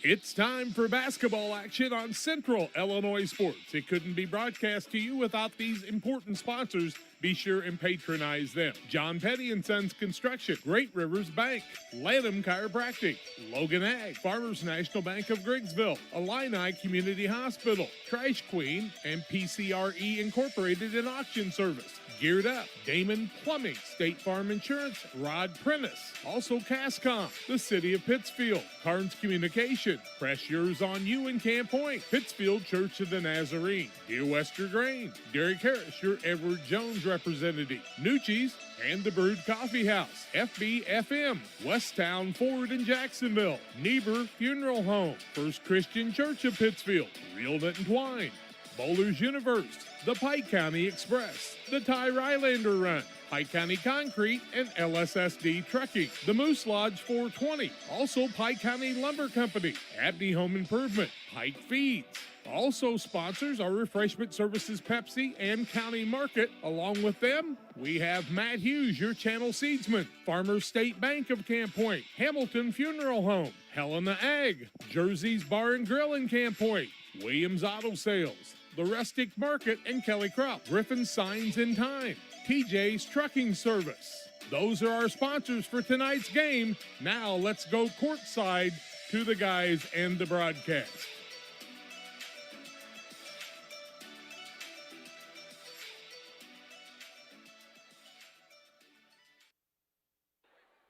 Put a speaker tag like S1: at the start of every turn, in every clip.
S1: It's time for basketball action on Central Illinois Sports. It couldn't be broadcast to you without these important sponsors. Be sure and patronize them. John Petty & Sons Construction, Great Rivers Bank, Lanham Chiropractic, Logan Ag, Farmers National Bank of Griggsville, Illini Community Hospital, Trash Queen, and PCRE Incorporated in Auction Service. Geared Up, Damon Plumbing, State Farm Insurance, Rod Prentice. Also Cascom, the City of Pittsfield, Carnes Communication, Press Yours on You in Camp Point, Pittsfield Church of the Nazarene, Dear Wester Grain, Derek Harris, your Edward Jones representative, Nucci's, and the Brewed Coffee House, FBFM, Westtown Ford in Jacksonville, Niebuhr Funeral Home, First Christian Church of Pittsfield, Real Knit and Twine, Bowlers Universe, the Pike County Express, the Ty Rylander Run, Pike County Concrete, and LSSD Trucking, the Moose Lodge 420, also Pike County Lumber Company, Abney Home Improvement, Pike Feeds. Also sponsors are Refreshment Services Pepsi and County Market. Along with them, we have Matt Hughes, your channel seedsman, Farmers State Bank of Camp Point, Hamilton Funeral Home, Helena Ag, Jersey's Bar and Grill in Camp Point, Williams Auto Sales, the Rustic Market and Kelly Crop, Griffin Signs in Time, TJ's Trucking Service. Those are our sponsors for tonight's game. Now let's go courtside to the guys and the broadcast.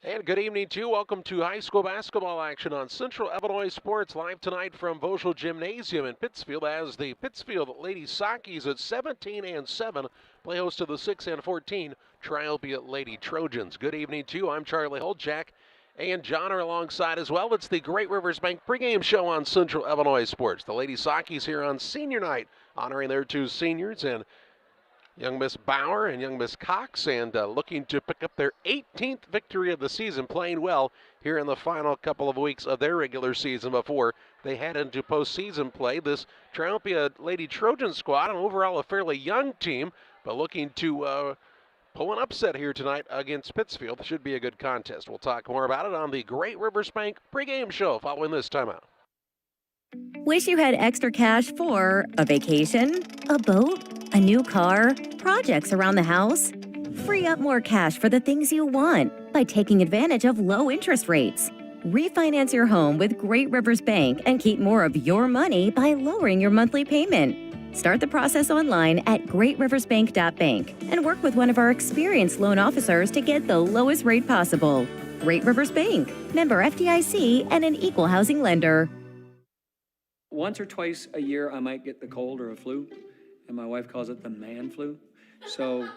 S2: And good evening to you. Welcome to high school basketball action on Central Illinois Sports, live tonight from Vosel Gymnasium in Pittsfield as the Pittsfield Lady Saukees at 17-7 play host to the 6-14 Triopia Lady Trojans. Good evening to you. I'm Charlie Holt. Jack and John are alongside as well. It's the Great Rivers Bank pregame show on Central Illinois Sports. The Lady Saukees here on senior night, honoring their two seniors and young Miss Bauer and young Miss Cox, and looking to pick up their 18th victory of the season, playing well here in the final couple of weeks of their regular season before they head into postseason play. This Triopia Lady Trojan squad, and overall a fairly young team, but looking to pull an upset here tonight against Pittsfield. Should be a good contest. We'll talk more about it on the Great Rivers Bank pregame show following this timeout.
S3: Wish you had extra cash for a vacation, a boat, a new car, projects around the house? Free up more cash for the things you want by taking advantage of low interest rates. Refinance your home with Great Rivers Bank and keep more of your money by lowering your monthly payment. Start the process online at greatriversbank.bank and work with one of our experienced loan officers to get the lowest rate possible. Great Rivers Bank, member FDIC, and an equal housing lender.
S4: Once or twice a year, I might get the cold or a flu, and my wife calls it the man flu. So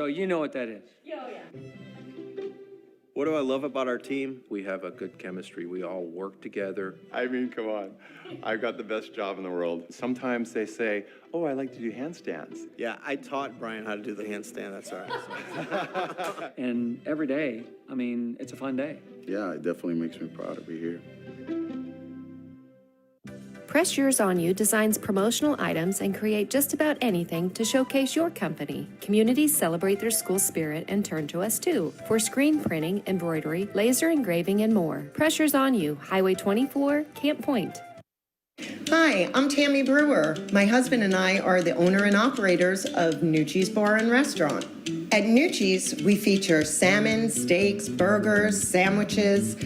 S4: you know what that is.
S5: Yeah.
S6: What do I love about our team? We have a good chemistry. We all work together.
S7: I mean, come on. I've got the best job in the world. Sometimes they say, oh, I like to do handstands.
S8: Yeah, I taught Brian how to do the handstand. That's all right.
S4: And every day, I mean, it's a fun day.
S9: Yeah, it definitely makes me proud to be here.
S5: Press Yours on You designs promotional items and create just about anything to showcase your company. Communities celebrate their school spirit and turn to us too for screen printing, embroidery, laser engraving, and more. Press Yours on You, Highway 24, Camp Point.
S10: Hi, I'm Tammy Brewer. My husband and I are the owner and operators of Nucci's Bar and Restaurant. At Nucci's, we feature salmon, steaks, burgers, sandwiches,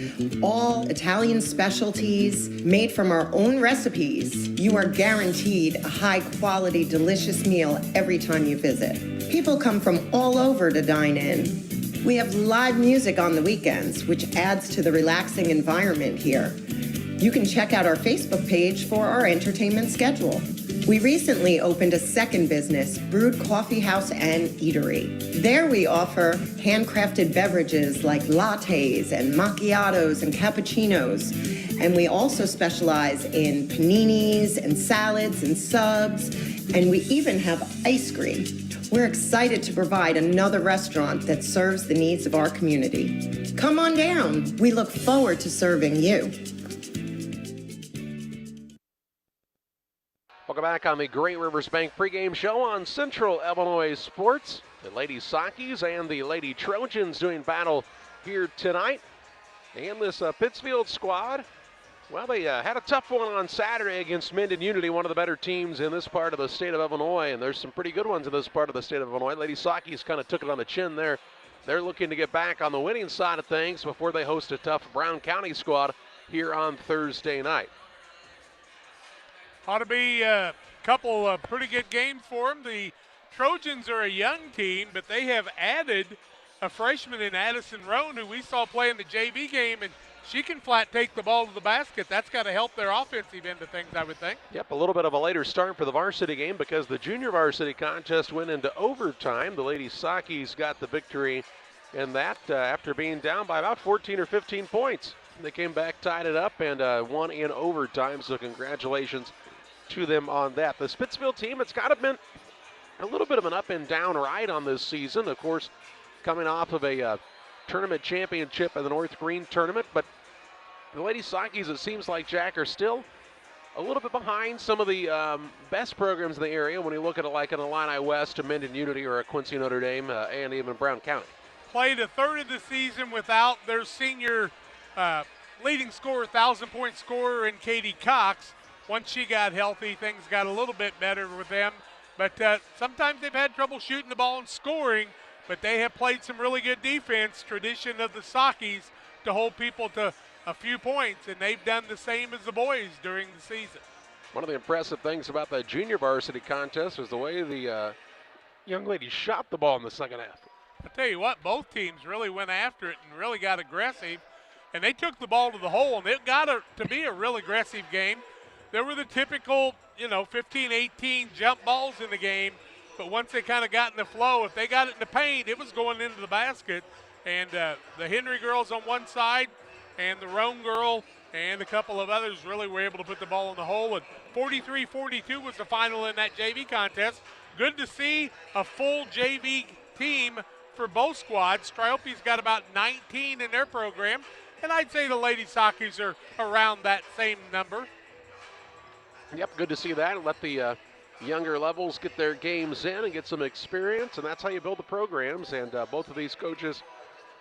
S10: all Italian specialties made from our own recipes. You are guaranteed a high-quality, delicious meal every time you visit. People come from all over to dine in. We have live music on the weekends, which adds to the relaxing environment here. You can check out our Facebook page for our entertainment schedule. We recently opened a second business, Brewed Coffee House and Eatery. There we offer handcrafted beverages like lattes and macchiatos and cappuccinos. And we also specialize in paninis and salads and subs. And we even have ice cream. We're excited to provide another restaurant that serves the needs of our community. Come on down. We look forward to serving you.
S2: Welcome back on the Great Rivers Bank pregame show on Central Illinois Sports. The Lady Saukees and the Lady Trojans doing battle here tonight. And this Pittsfield squad Well, they had a tough one on Saturday against Minden Unity, one of the better teams in this part of the state of Illinois, and there's some pretty good ones in this part of the state of Illinois. Lady Saukees kind of took it on the chin there. They're looking to get back on the winning side of things before they host a tough Brown County squad here on Thursday night.
S1: Ought to be a couple of pretty good games for them. The Trojans are a young team, but they have added a freshman in Addison Roan, who we saw play in the JV game, and she can flat take the ball to the basket. That's got to help their offensive end of things, I would think.
S2: Yep, a little bit of a later start for the varsity game because the junior varsity contest went into overtime. The Lady Saukees got the victory in that after being down by about 14 or 15 points. They came back, tied it up, and won in overtime, so congratulations to them on that. The Pittsfield team, it's kind of been a little bit of an up and down ride on this season. Of course, coming off of a tournament championship in the North Green tournament, but the Lady Saukees, it seems like, Jack, are still a little bit behind some of the best programs in the area when you look at it like an Illini West, a Minden Unity, or a Quincy Notre Dame, and even Brown County.
S1: Played a third of the season without their senior leading scorer, 1,000-point scorer in Katie Cox. Once she got healthy, things got a little bit better with them. But sometimes they've had trouble shooting the ball and scoring, but they have played some really good defense, tradition of the Saukees, to hold people to a few points, and they've done the same as the boys during the season.
S2: One of the impressive things about the junior varsity contest was the way the young ladies shot the ball in the second half.
S1: I tell you what, both teams really went after it and really got aggressive, and they took the ball to the hole, and it got to be a real aggressive game. There were the typical, 15, 18 jump balls in the game, but once they kind of got in the flow, if they got it in the paint, it was going into the basket. And the Henry girls on one side and the Rome girl and a couple of others really were able to put the ball in the hole. And 43-42 was the final in that JV contest. Good to see a full JV team for both squads. Triopia's got about 19 in their program, and I'd say the Lady Saukees are around that same number.
S2: Yep, good to see that. Let the younger levels get their games in and get some experience, and that's how you build the programs. And both of these coaches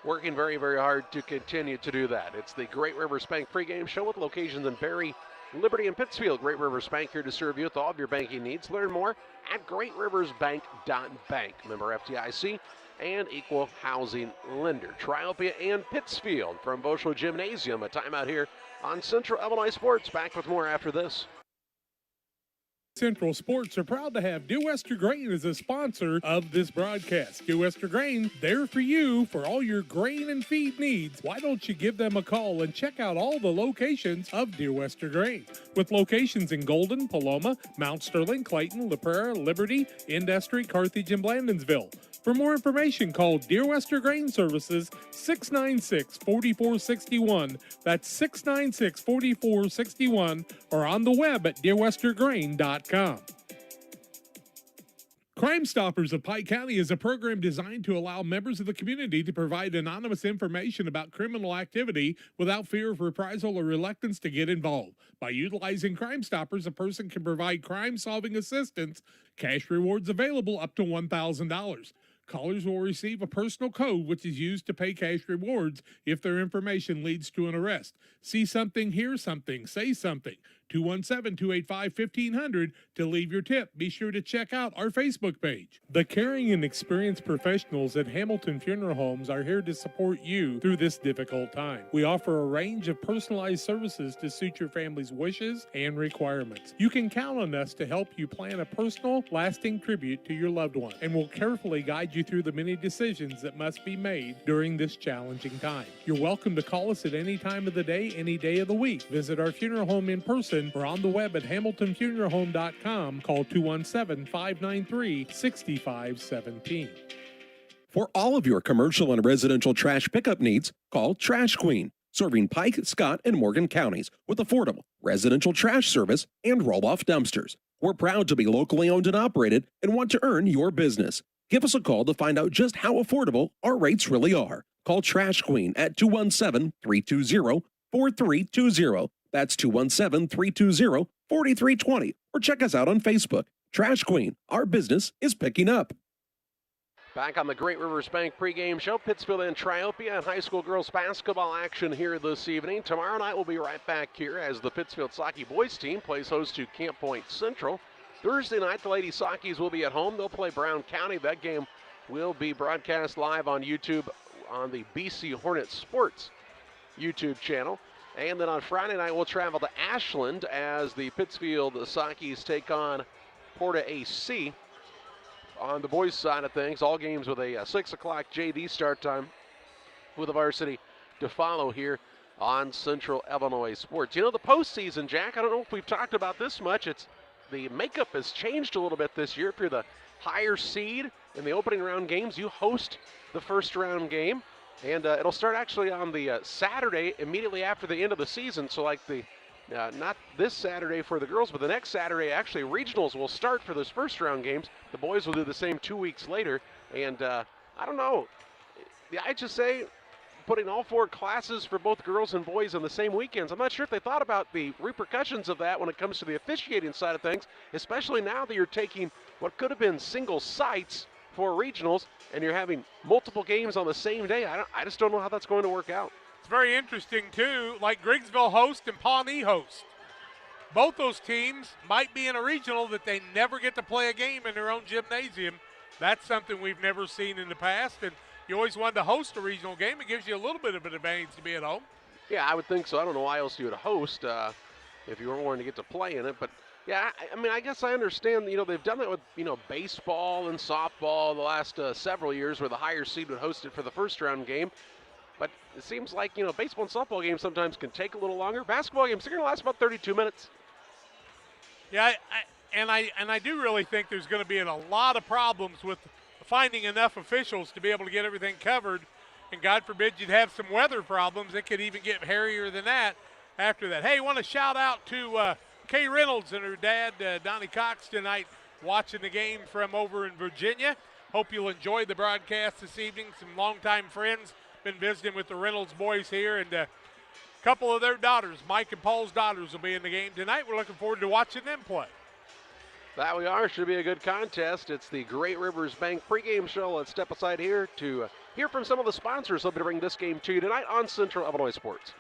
S2: working very, very hard to continue to do that. It's the Great Rivers Bank pregame show with locations in Barry, Liberty, and Pittsfield. Great Rivers Bank here to serve you with all of your banking needs. Learn more at greatriversbank.bank. Member FDIC and equal housing lender. Triopia and Pittsfield from Voschel Gymnasium. A timeout here on Central Illinois Sports. Back with more after this.
S1: Central Sports are proud to have Dear Wester Grain as a sponsor of this broadcast. Dear Wester Grain, there for you for all your grain and feed needs. Why don't you give them a call and check out all the locations of Dear Wester Grain? With locations in Golden, Paloma, Mount Sterling, Clayton, La Prairie, Liberty, Industry, Carthage, and Blandonsville. For more information, call Dear Wester Grain Services 696-4461. That's 696-4461, or on the web at dearwestergrain.com. Crime Stoppers of Pike County is a program designed to allow members of the community to provide anonymous information about criminal activity without fear of reprisal or reluctance to get involved. By utilizing Crime Stoppers, a person can provide crime-solving assistance, cash rewards available up to $1,000. Callers will receive a personal code which is used to pay cash rewards if their information leads to an arrest. See something, hear something, say something. 217-285-1500 to leave your tip. Be sure to check out our Facebook page. The caring and experienced professionals at Hamilton Funeral Homes are here to support you through this difficult time. We offer a range of personalized services to suit your family's wishes and requirements. You can count on us to help you plan a personal, lasting tribute to your loved one, and we'll carefully guide you through the many decisions that must be made during this challenging time. You're welcome to call us at any time of the day, any day of the week. Visit our funeral home in person or on the web at hamiltonfuneralhome.com. Call 217-593-6517.
S11: For all of your commercial and residential trash pickup needs, call Trash Queen, serving Pike, Scott, and Morgan counties with affordable residential trash service and roll-off dumpsters. We're proud to be locally owned and operated and want to earn your business. Give us a call to find out just how affordable our rates really are. Call Trash Queen at 217-320-4320. That's 217-320-4320. Or check us out on Facebook. Trash Queen, our business is picking up.
S2: Back on the Great Rivers Bank pregame show, Pittsfield and Triopia and high school girls basketball action here this evening. Tomorrow night we'll be right back here as the Pittsfield Saukees boys team plays host to Camp Point Central. Thursday night, the Lady Saukees will be at home. They'll play Brown County. That game will be broadcast live on YouTube on the BC Hornet Sports YouTube channel. And then on Friday night, we'll travel to Ashland as the Pittsfield Saukees take on Porta AC. On the boys' side of things, all games with a 6 o'clock JV start time with the varsity to follow here on Central Illinois Sports. You know, the postseason, Jack, I don't know if we've talked about this much. The makeup has changed a little bit this year. If you're the higher seed in the opening round games, you host the first round game. And it'll start actually on the Saturday immediately after the end of the season. So like not this Saturday for the girls, but the next Saturday, actually, regionals will start for those first round games. The boys will do the same 2 weeks later. And I don't know, the IHSA putting all 4 classes for both girls and boys on the same weekends. I'm not sure if they thought about the repercussions of that when it comes to the officiating side of things, especially now that you're taking what could have been single sites for regionals and you're having multiple games on the same day. I just don't know how that's going to work out.
S1: It's very interesting, too, like Griggsville host and Pawnee host. Both those teams might be in a regional that they never get to play a game in their own gymnasium. That's something we've never seen in the past, and you always wanted to host a regional game. It gives you a little bit of an advantage to be at home.
S2: Yeah, I would think so. I don't know why else you would host if you weren't wanting to get to play in it, but yeah, I mean, I guess I understand, they've done that with, baseball and softball the last several years where the higher seed would host it for the first round game. But it seems like, baseball and softball games sometimes can take a little longer. Basketball games, they're going to last about 32 minutes.
S1: Yeah, I do really think there's going to be a lot of problems with finding enough officials to be able to get everything covered. And God forbid you'd have some weather problems. It could even get hairier than that after that. Hey, I want to shout out to Kay Reynolds and her dad, Donnie Cox, tonight watching the game from over in Virginia. Hope you'll enjoy the broadcast this evening. Some longtime friends been visiting with the Reynolds boys here, and a couple of their daughters, Mike and Paul's daughters, will be in the game tonight. We're looking forward to watching them play.
S2: That we are. Should be a good contest. It's the Great Rivers Bank pregame show. Let's step aside here to hear from some of the sponsors hoping to bring this game to you tonight on Central Illinois Sports.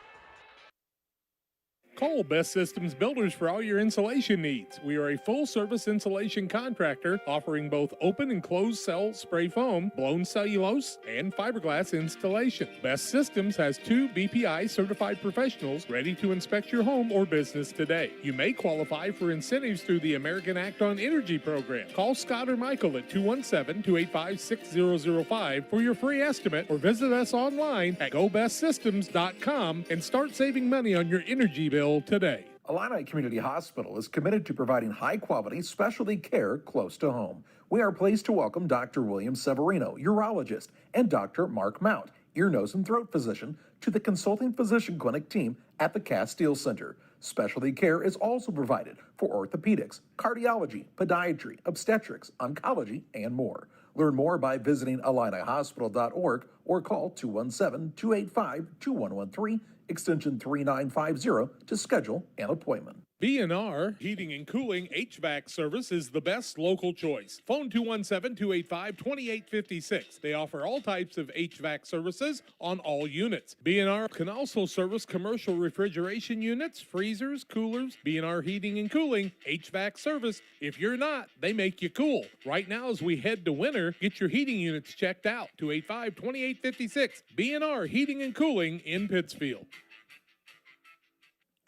S1: Call Best Systems Builders for all your insulation needs. We are a full-service insulation contractor offering both open and closed cell spray foam, blown cellulose, and fiberglass installation. Best Systems has 2 BPI certified professionals ready to inspect your home or business today. You may qualify for incentives through the American Act on Energy program. Call Scott or Michael at 217-285-6005 for your free estimate, or visit us online at gobestsystems.com and start saving money on your energy bill today.
S12: Illini Community Hospital is committed to providing high-quality specialty care close to home. We are pleased to welcome Dr. William Severino, urologist, and Dr. Mark Mount, ear, nose, and throat physician, to the consulting physician clinic team at the Castile Center. Specialty care is also provided for orthopedics, cardiology, podiatry, obstetrics, oncology, and more. Learn more by visiting IlliniHospital.org or call 217-285-2113, extension 3950 to schedule an appointment.
S1: B&R Heating and Cooling HVAC service is the best local choice. Phone 217-285-2856. They offer all types of HVAC services on all units. B&R can also service commercial refrigeration units, freezers, coolers. B&R Heating and Cooling HVAC service. If you're not, they make you cool. Right now as we head to winter, get your heating units checked out. 285-2856. B&R Heating and Cooling in Pittsfield.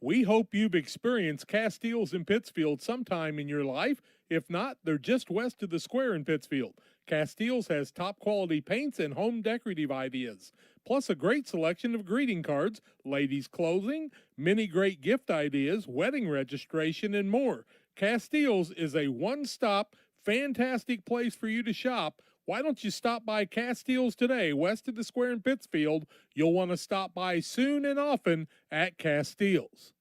S1: We hope you've experienced Castiles in Pittsfield sometime in your life. If not, they're just west of the square in Pittsfield. Castiles has top quality paints and home decorative ideas, plus a great selection of greeting cards, ladies' clothing, many great gift ideas, wedding registration, and more. Castiles is a one-stop, fantastic place for you to shop. Why don't you stop by Castiles today, west of the square in Pittsfield? You'll want to stop by soon and often at Castiles.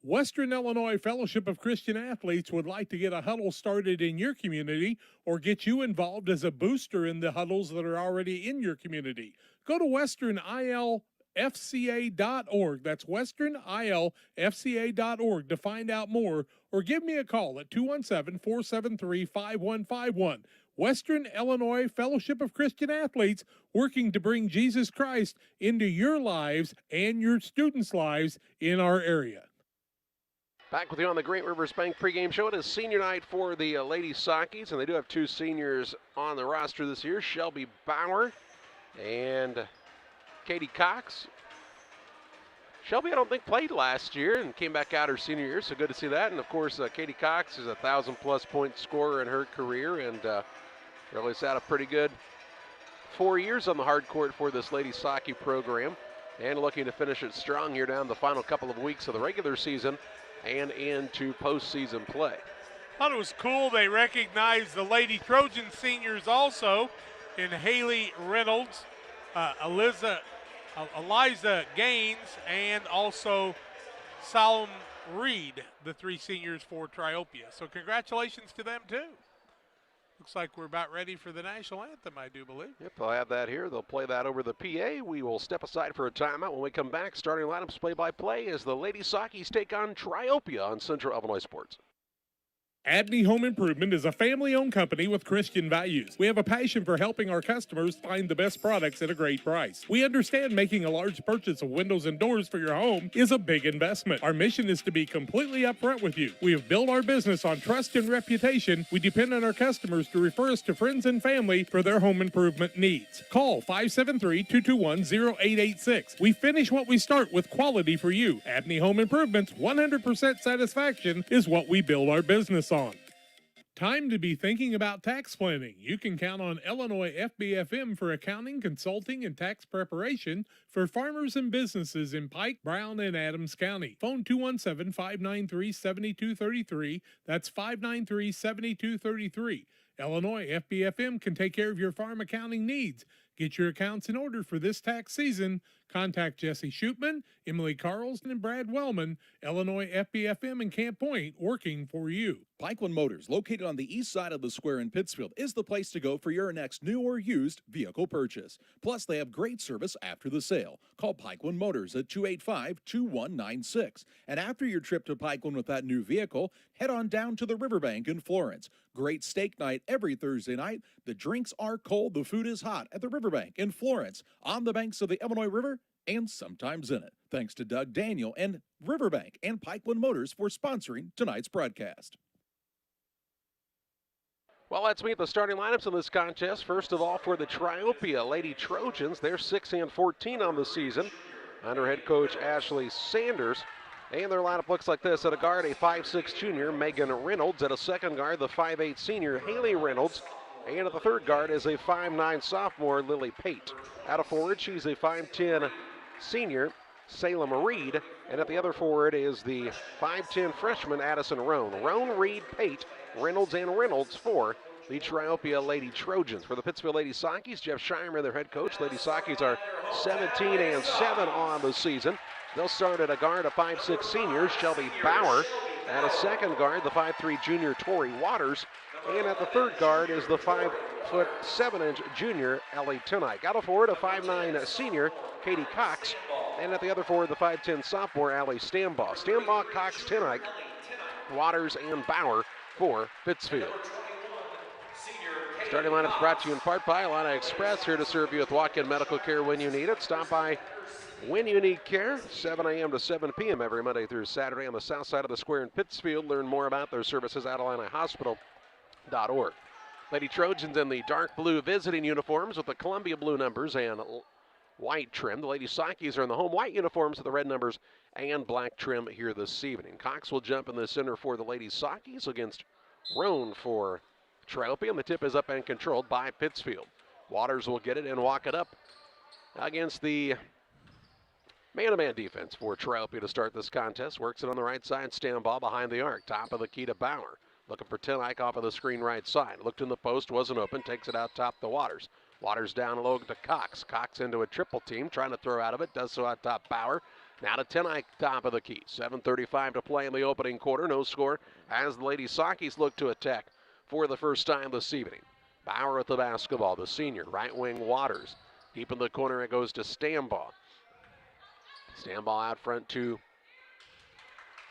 S1: Western Illinois Fellowship of Christian Athletes would like to get a huddle started in your community or get you involved as a booster in the huddles that are already in your community. Go to westernilfca.org. That's westernilfca.org to find out more, or give me a call at 217-473-5151. Western Illinois Fellowship of Christian Athletes, working to bring Jesus Christ into your lives and your students' lives in our area.
S2: Back with you on the Great Rivers Bank pregame show. It is senior night for the Lady Saukees, and they do have two seniors on the roster this year, Shelby Bauer and Katie Cox. Shelby, I don't think, played last year and came back out her senior year, so good to see that. And, of course, Katie Cox is a 1,000-plus point scorer in her career, and really has had a pretty good 4 years on the hard court for this Lady Saukees program, and looking to finish it strong here down the final couple of weeks of the regular season and into postseason play.
S13: Thought it was cool they recognized the Lady Trojan seniors also in Haley Reynolds, Eliza Gaines, and also Solomon Reed, the three seniors for Triopia. So congratulations to them too. Looks like we're about ready for the national anthem, I do believe.
S2: Yep, they'll have that here. They'll play that over the PA. We will step aside for a timeout. When we come back, starting lineups play-by-play as the Lady Saukees take on Triopia on Central Illinois Sports.
S1: Abney Home Improvement is a family-owned company with Christian values. We have a passion for helping our customers find the best products at a great price. We understand making a large purchase of windows and doors for your home is a big investment. Our mission is to be completely upfront with you. We have built our business on trust and reputation. We depend on our customers to refer us to friends and family for their home improvement needs. Call 573-221-0886. We finish what we start with quality for you. Abney Home Improvement's 100% satisfaction is what we build our business on. Time to be thinking about tax planning. You can count on Illinois FBFM for accounting, consulting, and tax preparation for farmers and businesses in Pike, Brown, and Adams County. Phone 217-593-7233. That's 593-7233. Illinois FBFM can take care of your farm accounting needs. Get your accounts in order for this tax season. Contact Jesse Shootman, Emily Carlson, and Brad Wellman. Illinois FBFM in Camp Point, working for you.
S14: Pikeland Motors, located on the east side of the square in Pittsfield, is the place to go for your next new or used vehicle purchase. Plus, they have great service after the sale. Call Pikeland Motors at 285-2196. And after your trip to Pikeland with that new vehicle, head on down to the Riverbank in Florence. Great steak night every Thursday night. The drinks are cold, the food is hot at the Riverbank in Florence, on the banks of the Illinois River, and sometimes in it. Thanks to Doug Daniel and Riverbank and Pikeland Motors for sponsoring tonight's broadcast.
S2: Well, let's meet the starting lineups in this contest. First of all, for the Triopia Lady Trojans, they're 6-14 on the season under head coach Ashley Sanders. And their lineup looks like this. At a guard, a 5'6" junior, Megan Reynolds. At a second guard, the 5'8" senior, Haley Reynolds. And at the third guard is a 5'9" sophomore, Lily Pate. At a forward, she's a 5'10" senior, Salem Reed. And at the other forward is the 5'10" freshman, Addison Roan. Roan, Reed, Pate, Reynolds, and Reynolds for the Triopia Lady Trojans. For the Pittsfield Lady Saukees, Jeff Scheimer, their head coach. Lady Saukees are 17-7 on the season. They'll start at a guard, a 5'6" senior, Shelby Bauer. At a second guard, the 5'3" junior, Tori Waters. And at the third guard is the 5'7" junior, Ellie Tunick. Out of forward, a 5'9" senior, Katie Cox. And at the other forward, the 5'10" sophomore, Allie Stambaugh. Stambaugh, Cox, Tunick, Waters, and Bauer for Pittsfield. Starting lineups brought to you in part by Alana Express, here to serve you with walk-in medical care when you need it. Stop by when you need care, 7 a.m. to 7 p.m. every Monday through Saturday on the south side of the square in Pittsfield. Learn more about their services at AtlantaHospital.org. Lady Trojans in the dark blue visiting uniforms with the Columbia blue numbers and white trim. The Lady Saukees are in the home white uniforms with the red numbers and black trim here this evening. Cox will jump in the center for the Lady Saukees against Roan for Triopia, and the tip is up and controlled by Pittsfield. Waters will get it and walk it up against the man-to-man defense for Triopia to start this contest. Works it on the right side, Stambaugh behind the arc. Top of the key to Bauer. Looking for Tunick off of the screen right side. Looked in the post, wasn't open. Takes it out top to Waters. Waters down low to Cox. Cox into a triple team, trying to throw out of it. Does so out top Bauer. Now to Tunick, top of the key. 7:35 to play in the opening quarter. No score as the Lady Saukees look to attack for the first time this evening. Bauer with the basketball. The senior, right wing Waters. Deep in the corner, it goes to Stambaugh. Stambaugh out front to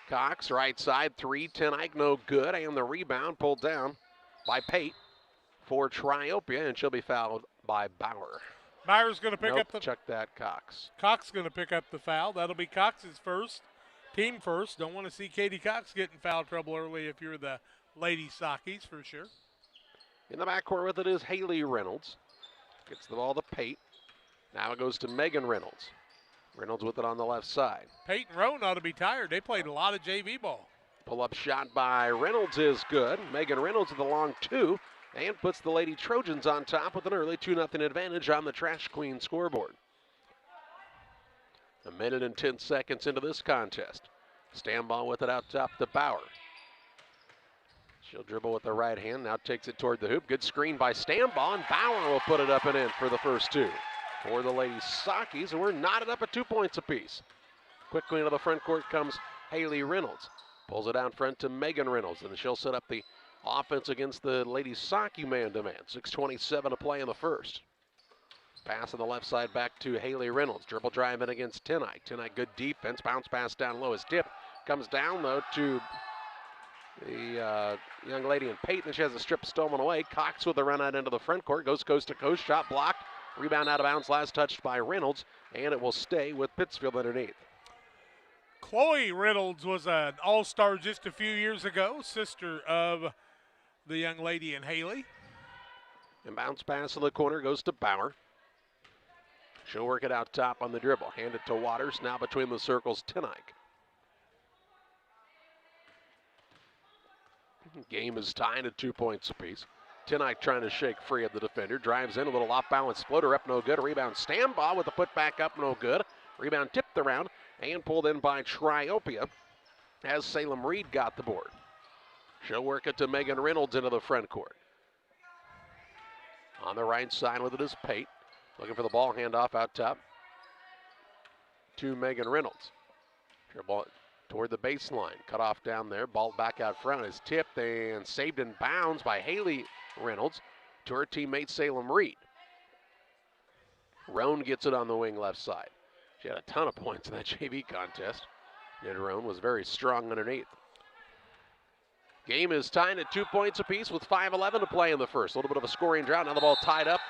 S2: Cox, right side, 3, Tunick, no good, and the rebound pulled down by Pate. for Triopia, and she'll be fouled by Bauer.
S13: Bauer's going to pick up the.
S2: Check that, Cox.
S13: Cox going to pick up the foul. That'll be Cox's first, team first. Don't want to see Katie Cox get in foul trouble early if you're the Lady Saukees for sure.
S2: In the backcourt with it is Haley Reynolds. Gets the ball to Pate. Now it goes to Megan Reynolds. Reynolds with it on the left side.
S13: Pate and Roan ought to be tired. They played a lot of JV ball.
S2: Pull-up shot by Reynolds is good. Megan Reynolds with a long two and puts the Lady Trojans on top with an early 2-0 advantage on the Trash Queen scoreboard. A minute and 10 seconds into this contest. Stambaugh with it out top to Bauer. She'll dribble with the right hand, now takes it toward the hoop. Good screen by Stambaugh, and Bauer will put it up and in for the first two. For the Lady Saukees, and we're knotted up at 2 points apiece. Quickly into the front court comes Haley Reynolds. Pulls it out front to Megan Reynolds, and she'll set up the offense against the Lady Saukees man-to-man. 6:27 to play in the first. Pass on the left side back to Haley Reynolds. Dribble drive in against Tenike. Tenike, good defense. Bounce pass down low. His tip comes down, though, to the young lady in Peyton. She has a strip stolen away. Cox with the run out into the front court. Goes coast to coast. Shot blocked. Rebound out of bounds. Last touched by Reynolds. And it will stay with Pittsfield underneath.
S13: Chloe Reynolds was an all-star just a few years ago. Sister of the young lady in Haley.
S2: And bounce pass in the corner goes to Bauer. She'll work it out top on the dribble. Hand it to Waters. Now between the circles, Tenike. Game is tied at 2 points apiece. Tenike trying to shake free of the defender. Drives in, a little off-balance floater up, no good. Rebound Stambaugh with the putback up, no good. Rebound tipped around and pulled in by Triopia as Salem Reed got the board. She'll work it to Megan Reynolds into the front court. On the right side with it is Pate. Looking for the ball handoff out top to Megan Reynolds. Dribble toward the baseline. Cut off down there. Ball back out front is tipped and saved in bounds by Haley Reynolds to her teammate Salem Reed. Roan gets it on the wing left side. She had a ton of points in that JV contest. And Roan was very strong underneath. Game is tied at 2 points apiece with 5:11 to play in the first. A little bit of a scoring drought. Now the ball tied up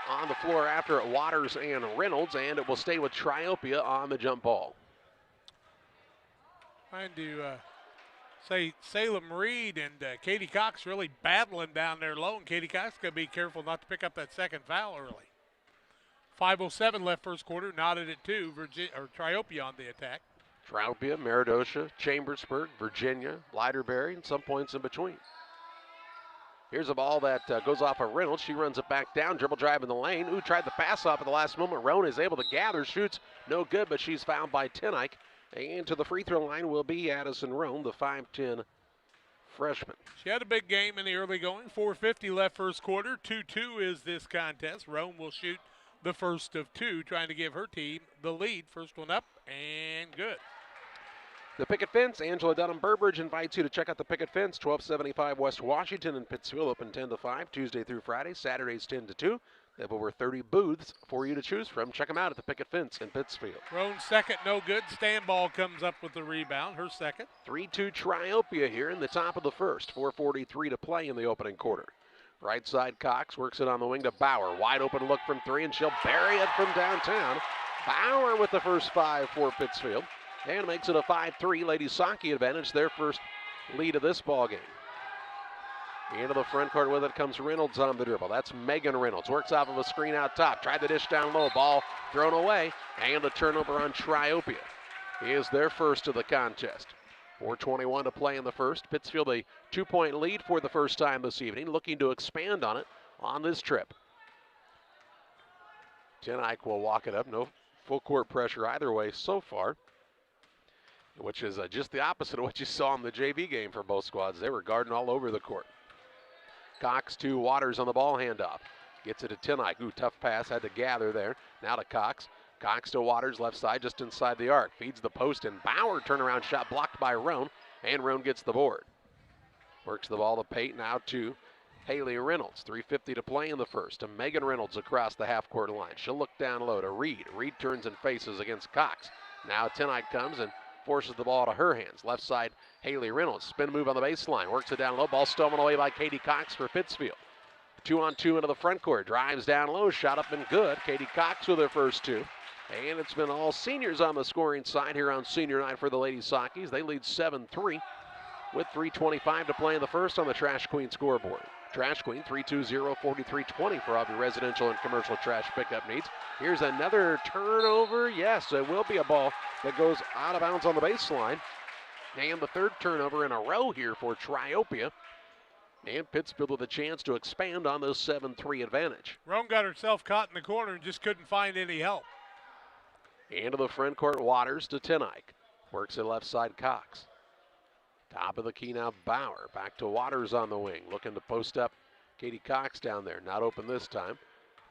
S2: on the floor after Waters and Reynolds, and it will stay with Triopia on the jump ball.
S13: Trying to say Salem Reed and Katie Cox really battling down there low, and Katie Cox got to be careful not to pick up that second foul early. 5:07 left first quarter, knotted at 2. Triopia on the attack.
S2: Triopia, Meredosia, Chambersburg, Virginia, Leiderberry, and some points in between. Here's a ball that goes off of Reynolds. She runs it back down, dribble drive in the lane. Ooh, tried the pass off at the last moment. Roan is able to gather, shoots, no good, but she's fouled by Tenike. And to the free throw line will be Addison Roan, the 5'10" freshman.
S13: She had a big game in the early going. 4:50 left first quarter. 2-2 is this contest. Roan will shoot the first of two, trying to give her team the lead. First one up and good.
S2: The Picket Fence, Angela Dunham Burbridge invites you to check out the Picket Fence, 1275 West Washington in Pittsfield, open 10 to 5, Tuesday through Friday, Saturdays 10 to 2. They have over 30 booths for you to choose from. Check them out at the Picket Fence in Pittsfield.
S13: Roan's second, no good. Stambaugh comes up with the rebound, her second.
S2: 3-2 Triopia here in the top of the first. 4:43 to play in the opening quarter. Right side, Cox works it on the wing to Bauer. Wide open look from three, and she'll bury it from downtown. Bauer with the first 5 for Pittsfield. And makes it a 5-3 Lady Saukees advantage, their first lead of this ball game. Into the front court with it comes Reynolds on the dribble. That's Megan Reynolds. Works off of a screen out top. Tried the dish down low. Ball thrown away. And the turnover on Triopia is their first of the contest. 4:21 to play in the first. Pittsfield a 2-point lead for the first time this evening. Looking to expand on it on this trip. Tenike will walk it up. No full court pressure either way so far, which is just the opposite of what you saw in the JV game for both squads. They were guarding all over the court. Cox to Waters on the ball handoff. Gets it to Tenike. Ooh, tough pass, had to gather there. Now to Cox. Cox to Waters, left side, just inside the arc. Feeds the post, and Bauer turnaround shot blocked by Roan, and Roan gets the board. Works the ball to Pate, now to Haley Reynolds. 3:50 to play in the first. To Megan Reynolds across the half-court line. She'll look down low to Reed. Reed turns and faces against Cox. Now Tenike comes and forces the ball to her hands. Left side, Haley Reynolds. Spin move on the baseline. Works it down low. Ball stolen away by Katie Cox for Pittsfield. 2-on-2 into the front court. Drives down low, shot up and good. Katie Cox with her first two. And it's been all seniors on the scoring side here on senior night for the Lady Saukees. They lead 7-3 with 3:25 to play in the first on the Trash Queen scoreboard. Trash Queen 320-4320 for all your residential and commercial trash pickup needs. Here's another turnover. Yes, it will be a ball that goes out of bounds on the baseline. And the third turnover in a row here for Triopia. And Pittsfield with a chance to expand on this 7-3 advantage.
S13: Roan got herself caught in the corner and just couldn't find any help.
S2: Into the front court, Waters to Tenike. Works it left side, Cox. Top of the key now, Bauer. Back to Waters on the wing. Looking to post up Katie Cox down there. Not open this time.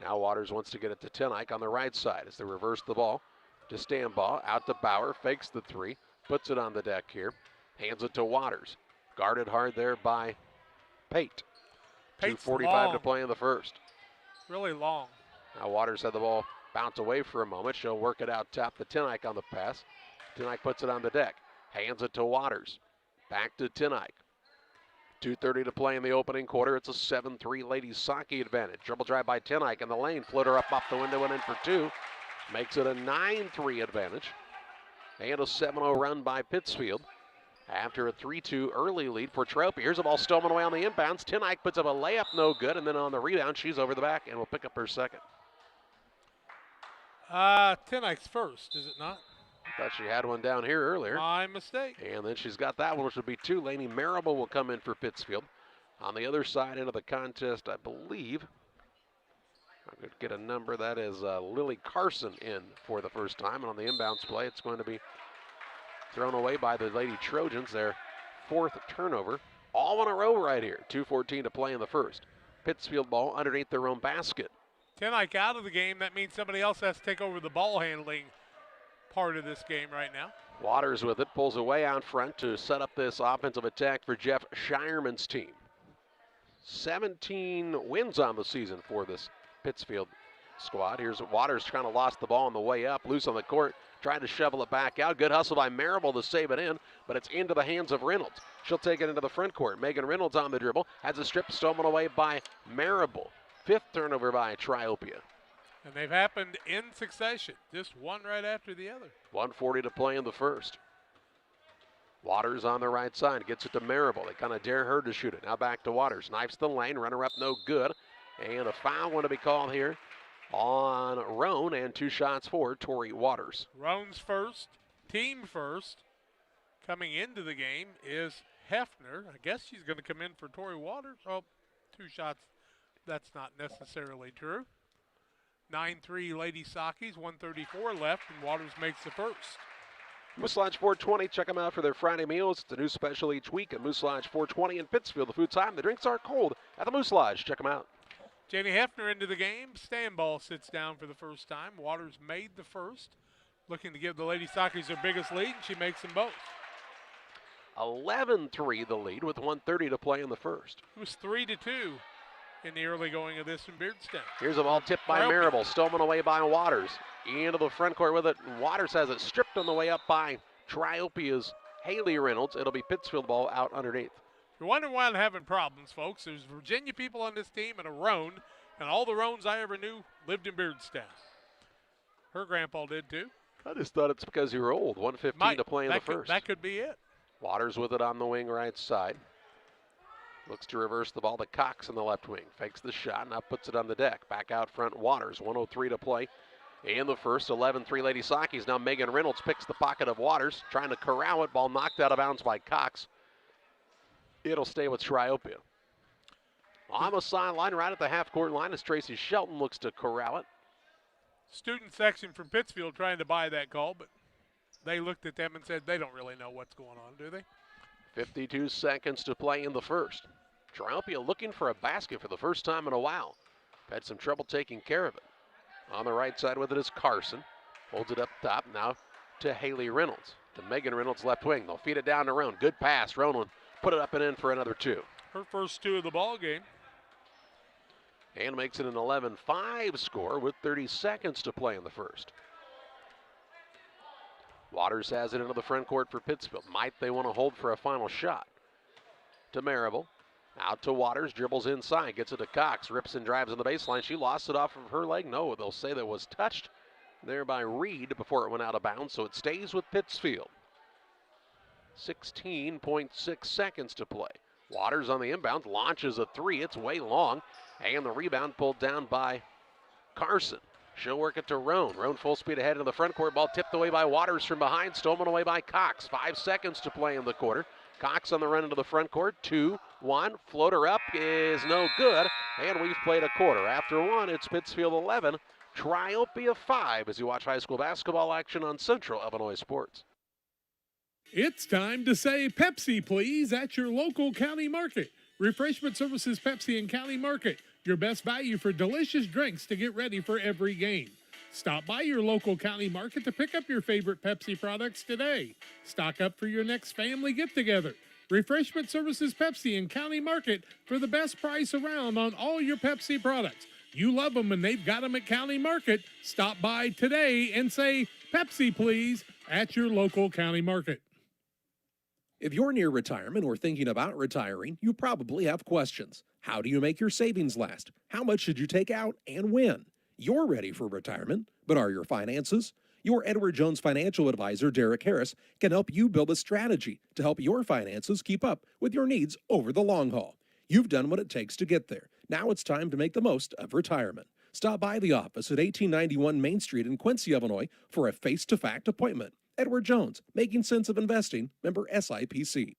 S2: Now Waters wants to get it to Tenike on the right side as they reverse the ball to Stambaugh. Out to Bauer. Fakes the three. Puts it on the deck here. Hands it to Waters. Guarded hard there by Pate. 2:45 to play in the first.
S13: Really long.
S2: Now Waters had the ball bounce away for a moment. She'll work it out top to Tenike on the pass. Tenike puts it on the deck. Hands it to Waters. Back to Tenike. 2:30 to play in the opening quarter. It's a 7-3 Lady Saukees advantage. Dribble drive by Tenike in the lane. Floater up off the window and in for two. Makes it a 9-3 advantage. And a 7-0 run by Pittsfield after a 3-2 early lead for Triopia. Here's a ball stolen away on the inbounds. Tenike puts up a layup, no good. And then on the rebound, she's over the back and will pick up her second.
S13: Tenike's first, is it not?
S2: I thought she had one down here earlier.
S13: My mistake.
S2: And then she's got that one, which would be two. Lainey Marable will come in for Pittsfield. On the other side into the contest, I believe, I could get a number, that is Lily Carson in for the first time. And on the inbounds play, it's going to be thrown away by the Lady Trojans, their fourth turnover. All in a row right here. 2:14 to play in the first. Pittsfield ball underneath their own basket.
S13: Tenike out of the game. That means somebody else has to take over the ball handling part of this game right now.
S2: Waters with it, pulls away out front to set up this offensive attack for Jeff Shireman's team. 17 wins on the season for this Pittsfield squad. Here's Waters trying to lost the ball on the way up, loose on the court, trying to shovel it back out. Good hustle by Marable to save it in, but it's into the hands of Reynolds. She'll take it into the front court. Megan Reynolds on the dribble, has a strip stolen away by Marable. Fifth turnover by Triopia.
S13: And they've happened in succession, just one right after the other.
S2: 1:40 to play in the first. Waters on the right side, gets it to Marable. They kind of dare her to shoot it. Now back to Waters, knifes the lane, runner up no good. And a foul going to be called here on Roan, and two shots for Tori Waters.
S13: Roan's first, team first. Coming into the game is Hefner. I guess she's going to come in for Tori Waters. Oh, two shots. That's not necessarily true. 9-3 Lady Saukees, 1:34 left, and Waters makes the first.
S2: Moose Lodge 420, check them out for their Friday meals. It's a new special each week at Moose Lodge 420 in Pittsfield. The food's hot and the drinks are cold at the Moose Lodge. Check them out.
S13: Janie Hefner into the game. Stambaugh sits down for the first time. Waters made the first, looking to give the Lady Saukees their biggest lead, and she makes them both.
S2: 11-3 the lead with 1:30 to play in the first.
S13: It was 3-2 in the early going of this in Beardstown.
S2: Here's a ball tipped by Marable, stolen away by Waters. Into the front court with it. Waters has it stripped on the way up by Triopia's Haley Reynolds. It'll be Pittsfield ball out underneath.
S13: You're wondering why they're having problems, folks. There's Virginia people on this team and a Roan, and all the Roans I ever knew lived in Beardstown. Her grandpa did too.
S2: I just thought it's because you were old. 1:15 to play in the first.
S13: That could be it.
S2: Waters with it on the wing right side. Looks to reverse the ball to Cox in the left wing. Fakes the shot, now puts it on the deck. Back out front, Waters. 1:03 to play in the first. 11-3 Lady Saukees. Now Megan Reynolds picks the pocket of Waters, trying to corral it. Ball knocked out of bounds by Cox. It'll stay with Triopia. On the sideline, right at the half-court line, as Tracy Shelton looks to corral it.
S13: Student section from Pittsfield trying to buy that call, but they looked at them and said they don't really know what's going on, do they?
S2: 52 seconds to play in the first. Triopia looking for a basket for the first time in a while. Had some trouble taking care of it. On the right side with it is Carson. Holds it up top now to Haley Reynolds. To Megan Reynolds, left wing. They'll feed it down to Roan. Good pass. Roan will put it up and in for another two.
S13: Her first two of the ball game.
S2: And makes it an 11-5 score with 30 seconds to play in the first. Waters has it into the front court for Pittsfield. Might they want to hold for a final shot? To Marable. Out to Waters, dribbles inside, gets it to Cox, rips and drives on the baseline. She lost it off of her leg. No, they'll say that was touched there by Reed before it went out of bounds, so it stays with Pittsfield. 16.6 seconds to play. Waters on the inbound, launches a three. It's way long, and the rebound pulled down by Carson. She'll work it to Roan. Roan full speed ahead in the front court. Ball tipped away by Waters from behind, stolen away by Cox. 5 seconds to play in the quarter. Cox on the run into the front court. 2-1. Floater up is no good, and we've played a quarter. After one, it's Pittsfield 11, Triopia 5 as you watch high school basketball action on Central Illinois Sports.
S1: It's time to say Pepsi, please, at your local county market. Refreshment Services Pepsi and County Market, your best value for delicious drinks to get ready for every game. Stop by your local county market to pick up your favorite Pepsi products today. Stock up for your next family get-together. Refreshment Services Pepsi and County Market for the best price around on all your Pepsi products. You love them and they've got them at County Market. Stop by today and say Pepsi, please, at your local county market.
S11: If you're near retirement or thinking about retiring, you probably have questions. How do you make your savings last? How much should you take out and when? You're ready for retirement, but are your finances? Your Edward Jones financial advisor, Derek Harris, can help you build a strategy to help your finances keep up with your needs over the long haul. You've done what it takes to get there. Now it's time to make the most of retirement. Stop by the office at 1891 Main Street in Quincy, Illinois for a face-to-fact appointment. Edward Jones, making sense of investing, member SIPC.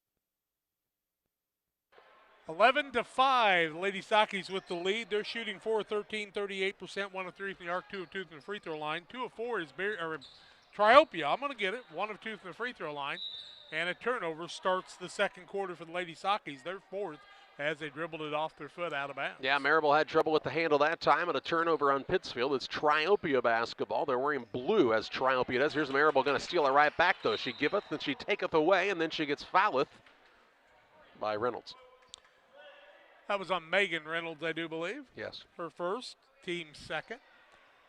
S13: 11-5, Lady Saukees with the lead. They're shooting 4-13, 38%, 1 of 3 from the arc, 2 of 2 from the free throw line. 2 of 4 is Triopia. I'm going to get it. 1 of 2 from the free throw line. And a turnover starts the second quarter for the Lady Saukees. They're fourth as they dribbled it off their foot out of bounds.
S2: Yeah, Marable had trouble with the handle that time, and a turnover on Pittsfield. It's Triopia basketball. They're wearing blue as Triopia does. Here's Marable going to steal it right back, though. She giveth, then she taketh away, and then she gets fouleth by Reynolds.
S13: That was on Megan Reynolds, I do believe.
S2: Yes.
S13: Her first, team second.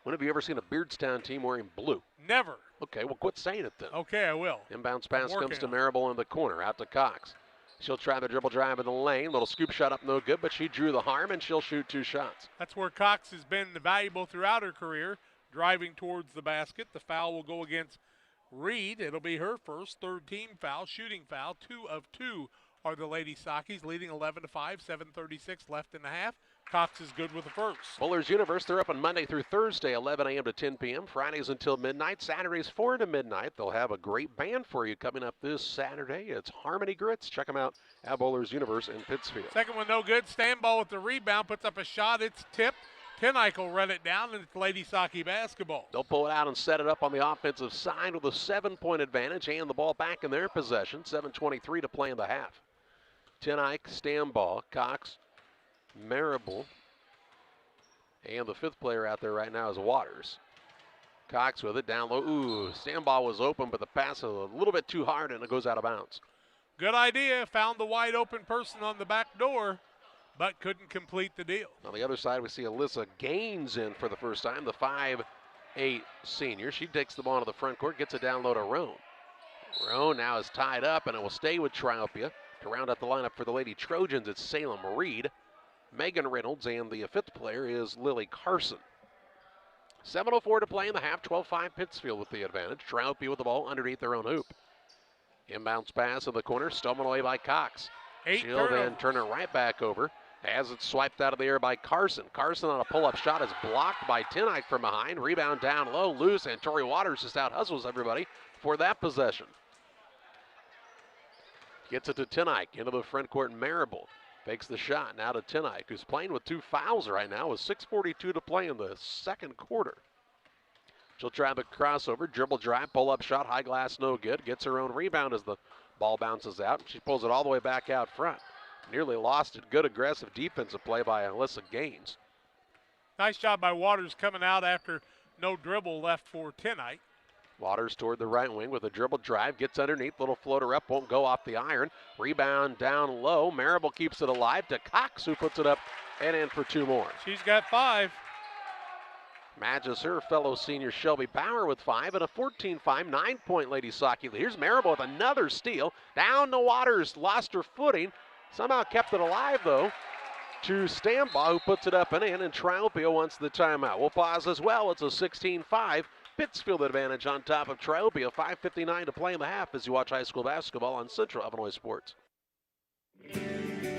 S2: When have you ever seen a Beardstown team wearing blue?
S13: Never.
S2: Okay, well, quit saying it then.
S13: Okay, I will.
S2: Inbounds pass comes to Marable in the corner, out to Cox. She'll try the dribble drive in the lane. Little scoop shot up, no good, but she drew the harm, and she'll shoot 2 shots.
S13: That's where Cox has been valuable throughout her career, driving towards the basket. The foul will go against Reed. It'll be her first, third team foul, shooting foul. 2 of 2 are the Lady Saukees, leading 11-5, 7:36 left in the half. Cox is good with the first.
S2: Buller's Universe, they're open Monday through Thursday, 11 a.m. to 10 p.m. Fridays until midnight. Saturdays 4 to midnight. They'll have a great band for you coming up this Saturday. It's Harmony Grits. Check them out at Buller's Universe in Pittsfield.
S13: Second one no good. Standball with the rebound, puts up a shot. It's tipped. Tenike will run it down, and it's Lady Saukees basketball.
S2: They'll pull it out and set it up on the offensive side with a 7-point advantage and the ball back in their possession. 7:23 to play in the half. Tenike, Standball, Cox, Marable, and the 5th player out there right now is Waters. Cox with it down low. Ooh, Standball was open, but the pass is a little bit too hard, and it goes out of bounds.
S13: Good idea. Found the wide open person on the back door, but couldn't complete the deal.
S2: On the other side, we see Alyssa Gaines in for the first time, the 5'8" senior. She takes the ball to the front court, gets it down low to Roan. Roan now is tied up, and it will stay with Triopia. To round out the lineup for the Lady Trojans, it's Salem Reed, Megan Reynolds, and the 5th player is Lily Carson. 7:04 to play in the half, 12-5 Pittsfield with the advantage. Triopia with the ball underneath their own hoop. Inbounds pass in the corner, stolen away by Cox. She'll then turn it right back over as it's swiped out of the air by Carson. Carson on a pull-up shot is blocked by Tenike from behind. Rebound down low, loose, and Tori Waters just out-hustles everybody for that possession. Gets it to Tenike, into the front court, Marable. Fakes the shot, now to Tenike, who's playing with 2 fouls right now with 6:42 to play in the second quarter. She'll try the crossover, dribble drive, pull-up shot, high glass, no good. Gets her own rebound as the ball bounces out. She pulls it all the way back out front. Nearly lost it. Good aggressive defensive play by Alyssa Gaines.
S13: Nice job by Waters coming out after no dribble left for Tenike.
S2: Waters toward the right wing with a dribble drive, gets underneath, little floater up, won't go off the iron. Rebound down low. Marable keeps it alive to Cox, who puts it up and in for 2 more.
S13: She's got 5.
S2: Matches her fellow senior Shelby Bauer with 5 and a 14-5, 9-point Lady Saukees. Here's Marable with another steal. Down to Waters, lost her footing. Somehow kept it alive, though, to Stambaugh, who puts it up and in, and Triopia wants the timeout. We'll pause as well. It's a 16-5 Pittsfield advantage on top of Triopia. 5:59 to play in the half as you watch high school basketball on Central Illinois Sports.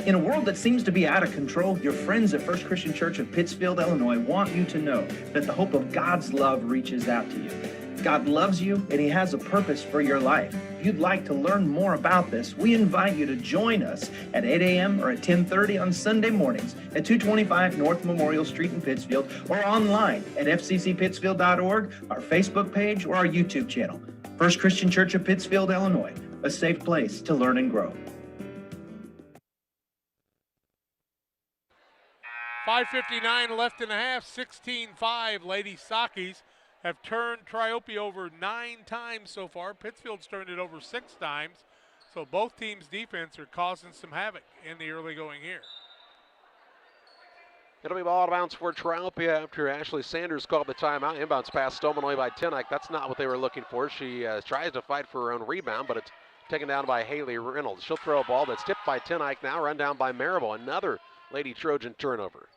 S15: In a world that seems to be out of control, your friends at First Christian Church of Pittsfield, Illinois want you to know that the hope of God's love reaches out to you. God loves you, and He has a purpose for your life. If you'd like to learn more about this, we invite you to join us at 8 a.m. or at 10:30 on Sunday mornings at 225 North Memorial Street in Pittsfield, or online at fccpittsfield.org, our Facebook page, or our YouTube channel. First Christian Church of Pittsfield, Illinois, a safe place to learn and grow.
S13: 5:59 left in the half, 16-5. Lady Saukees have turned Triopia over 9 times so far. Pittsfield's turned it over 6 times. So both teams' defense are causing some havoc in the early going here.
S2: It'll be ball out of bounds for Triopia after Ashley Sanders called the timeout. Inbounds pass stolen away by Tenike. That's not what they were looking for. She tries to fight for her own rebound, but it's taken down by Haley Reynolds. She'll throw a ball that's tipped by Tenike now, run down by Marable. Another Lady Trojan turnover.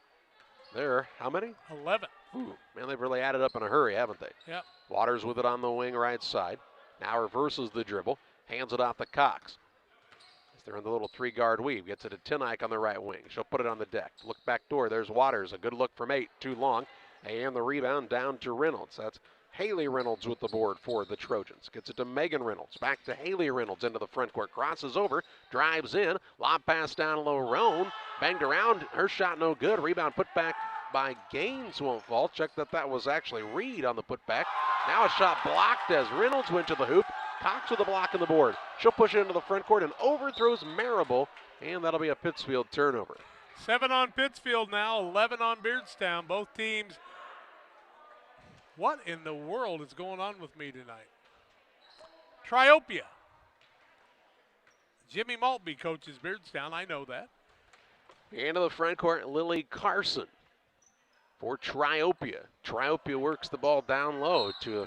S2: There, how many?
S13: 11.
S2: Ooh, man, they've really added up in a hurry, haven't they?
S13: Yep.
S2: Waters with it on the wing right side. Now reverses the dribble, hands it off to Cox. As they're in the little 3-guard weave, gets it to Tenike on the right wing. She'll put it on the deck. Look back door, there's Waters. A good look from 8, too long. And the rebound down to Reynolds. That's Haley Reynolds with the board for the Trojans. Gets it to Megan Reynolds. Back to Haley Reynolds into the front court. Crosses over, drives in. Lob pass down low. Roan banged around. Her shot no good. Rebound put back by Gaines won't fall. Check that was actually Reed on the putback. Now a shot blocked as Reynolds went to the hoop. Cox with a block on the board. She'll push it into the front court and overthrows Marable, and that'll be a Pittsfield turnover.
S13: 7 on Pittsfield now, 11 on Beardstown. Both teams. What in the world is going on with me tonight? Triopia. Jimmy Maltby coaches Beardstown, I know that.
S2: Into the front court, Lily Carson for Triopia. Triopia works the ball down low to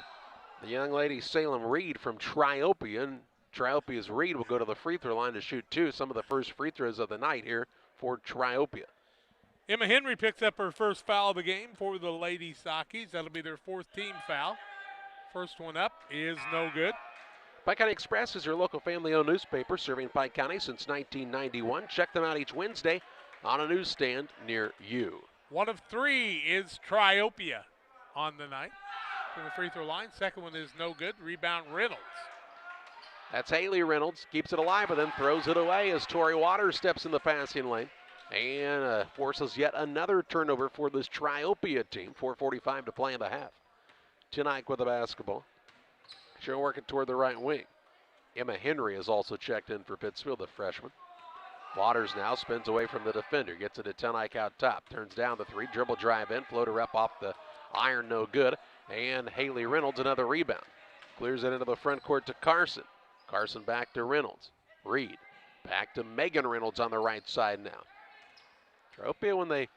S2: the young lady Salem Reed from Triopia. And Triopia's Reed will go to the free throw line to shoot 2. Some of the first free throws of the night here for Triopia.
S13: Emma Henry picks up her first foul of the game for the Lady Saukees. That'll be their 4th team foul. First one up is no good.
S2: Pike County Express is your local family-owned newspaper serving Pike County since 1991. Check them out each Wednesday on a newsstand near you.
S13: 1 of 3 is Triopia on the night from the free throw line. Second one is no good. Rebound Reynolds.
S2: That's Haley Reynolds. Keeps it alive, but then throws it away as Tori Waters steps in the passing lane. And forces yet another turnover for this Triopia team. 4:45 to play in the half. Tenike with the basketball. She'll work it toward the right wing. Emma Henry is also checked in for Pittsfield, the freshman. Waters now spins away from the defender. Gets it to Tenike out top. Turns down the 3. Dribble drive in. Floater up off the iron, no good. And Haley Reynolds another rebound. Clears it into the front court to Carson. Carson back to Reynolds. Reed back to Megan Reynolds on the right side now. Triopia, when they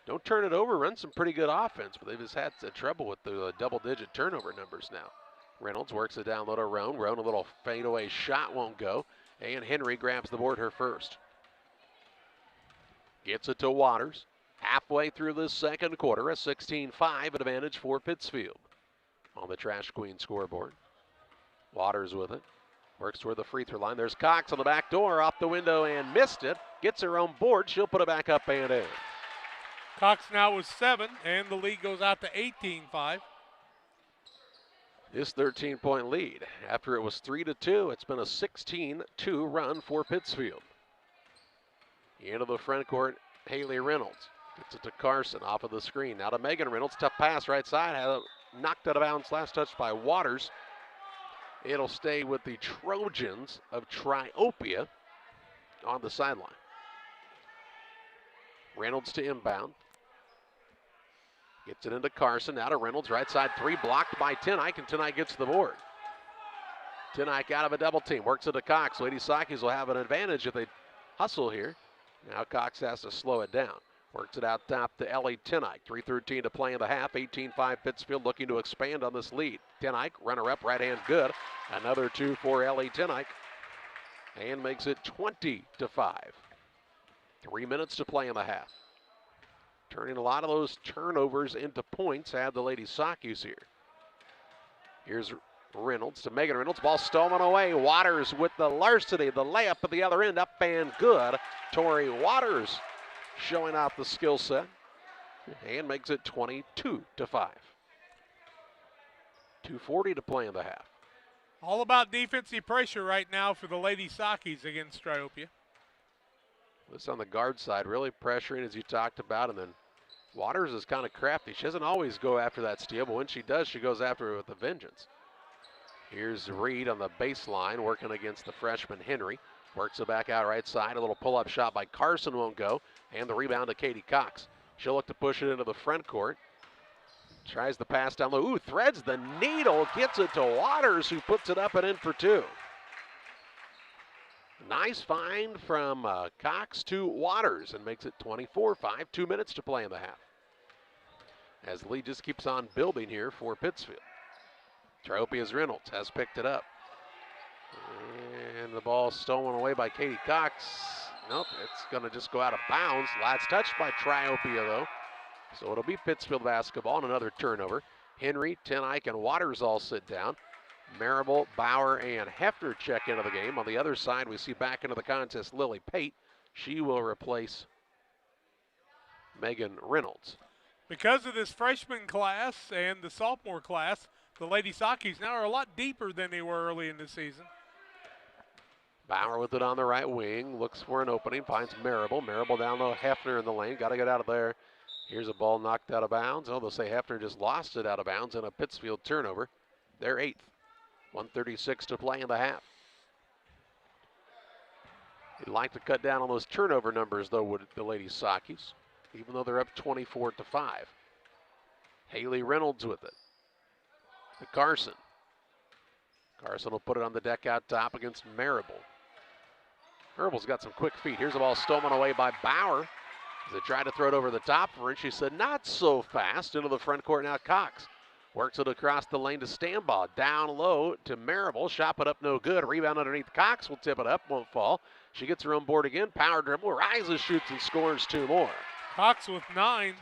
S2: don't turn it over, run some pretty good offense, but they've just had trouble with the double-digit turnover numbers now. Reynolds works it down low to Roan. Roan, a little fadeaway shot won't go, and Henry grabs the board her first. Gets it to Waters. Halfway through this second quarter, a 16-5 advantage for Pittsfield. On the Trash Queen scoreboard. Waters with it. Works toward the free throw line. There's Cox on the back door, off the window and missed it. Gets her own board. She'll put it back up and in.
S13: Cox now with 7, and the lead goes out to 18-5.
S2: This 13-point lead. After it was 3-2, it's been a 16-2 run for Pittsfield. Into the front court, Haley Reynolds. Gets it to Carson off of the screen. Now to Megan Reynolds. Tough pass right side. Had it knocked out of bounds. Last touch by Waters. It'll stay with the Trojans of Triopia on the sideline. Reynolds to inbound. Gets it into Carson. Now to Reynolds. Right side 3 blocked by Tenike, and Tenike gets the board. Tenike out of a double team. Works it to Cox. Lady Saukees will have an advantage if they hustle here. Now Cox has to slow it down. Works it out top to Ellie Tenike. 3:13 to play in the half. 18-5 Pittsfield looking to expand on this lead. Tenike, runner-up, right hand good. Another 2 for Ellie Tenike. And makes it 20-5. 3 minutes to play in the half. Turning a lot of those turnovers into points had the Lady Saukees here. Here's Reynolds to Megan Reynolds. Ball stolen away. Waters with the larceny. The layup at the other end. Up and good. Tori Waters showing out the skill set. And makes it 22-5. 2:40 to play in the half.
S13: All about defensive pressure right now for the Lady Saukees against Triopia.
S2: This on the guard side, really pressuring as you talked about, and then Waters is kind of crafty. She doesn't always go after that steal, but when she does, she goes after it with a vengeance. Here's Reed on the baseline, working against the freshman Henry. Works it back out right side. A little pull-up shot by Carson won't go, and the rebound to Katie Cox. She'll look to push it into the front court. Tries the pass down low. Ooh, threads the needle, gets it to Waters, who puts it up and in for two. Nice find from Cox to Waters and makes it 24-5, 2 minutes to play in the half. As the lead just keeps on building here for Pittsfield. Triopia's Reynolds has picked it up. And the ball stolen away by Katie Cox. Nope, it's going to just go out of bounds. Last touched by Triopia, though. So it'll be Pittsfield basketball and another turnover. Henry, Tenike, and Waters all sit down. Marable, Bauer, and Hefner check into the game. On the other side, we see back into the contest Lily Pate. She will replace Megan Reynolds.
S13: Because of this freshman class and the sophomore class, the Lady Saukees now are a lot deeper than they were early in the season.
S2: Bauer with it on the right wing, looks for an opening, finds Marable. Marable down low, Hefner in the lane, got to get out of there. Here's a ball knocked out of bounds. Oh, they'll say Hefner just lost it out of bounds and a Pittsfield turnover. They're eighth. 1:36 to play in the half. You'd like to cut down on those turnover numbers, though, with the Lady Saukees, even though they're up 24-5. Haley Reynolds with it. To Carson. Carson will put it on the deck out top against Marable. Marable's got some quick feet. Here's the ball stolen away by Bauer. As they tried to throw it over the top for her, and she said, not so fast. Into the front court now, Cox. Works it across the lane to Stambaugh. Down low to Marable. Shot put up no good. Rebound underneath. Cox will tip it up. Won't fall. She gets her own board again. Power dribble. Rises, shoots, and scores two more.
S13: Cox with 9.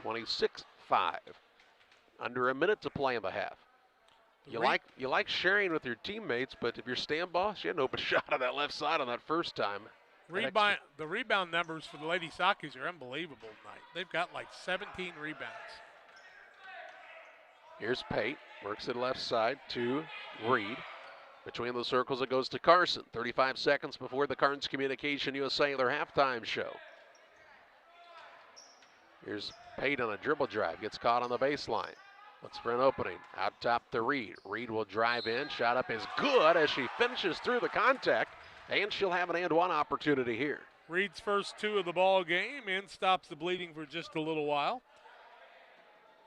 S2: 26-5. Under a minute to play in the half. You like sharing with your teammates, but if you're Stambaugh, she had an open shot on that left side on that first time.
S13: The rebound numbers for the Lady Saukees are unbelievable tonight. They've got like 17 rebounds.
S2: Here's Pate, works it left side to Reed. Between the circles, it goes to Carson. 35 seconds before the Carnes Communication USA their halftime show. Here's Pate on a dribble drive, gets caught on the baseline. Looks for an opening, out top to Reed. Reed will drive in, shot up is good as she finishes through the contact, and she'll have an and one opportunity here.
S13: Reed's first two of the ball game and stops the bleeding for just a little while.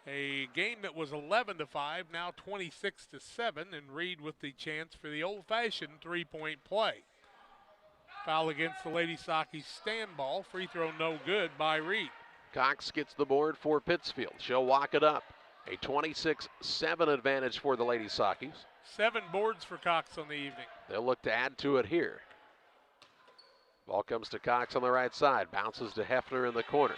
S13: A game that was 11-5, now 26-7, and Reed with the chance for the old-fashioned three-point play. Foul against the Lady Saukees stand ball. Free throw no good by Reed.
S2: Cox gets the board for Pittsfield. She'll walk it up. A 26-7 advantage for the Lady Saukees.
S13: 7 boards for Cox on the evening.
S2: They'll look to add to it here. Ball comes to Cox on the right side. Bounces to Hefner in the corner.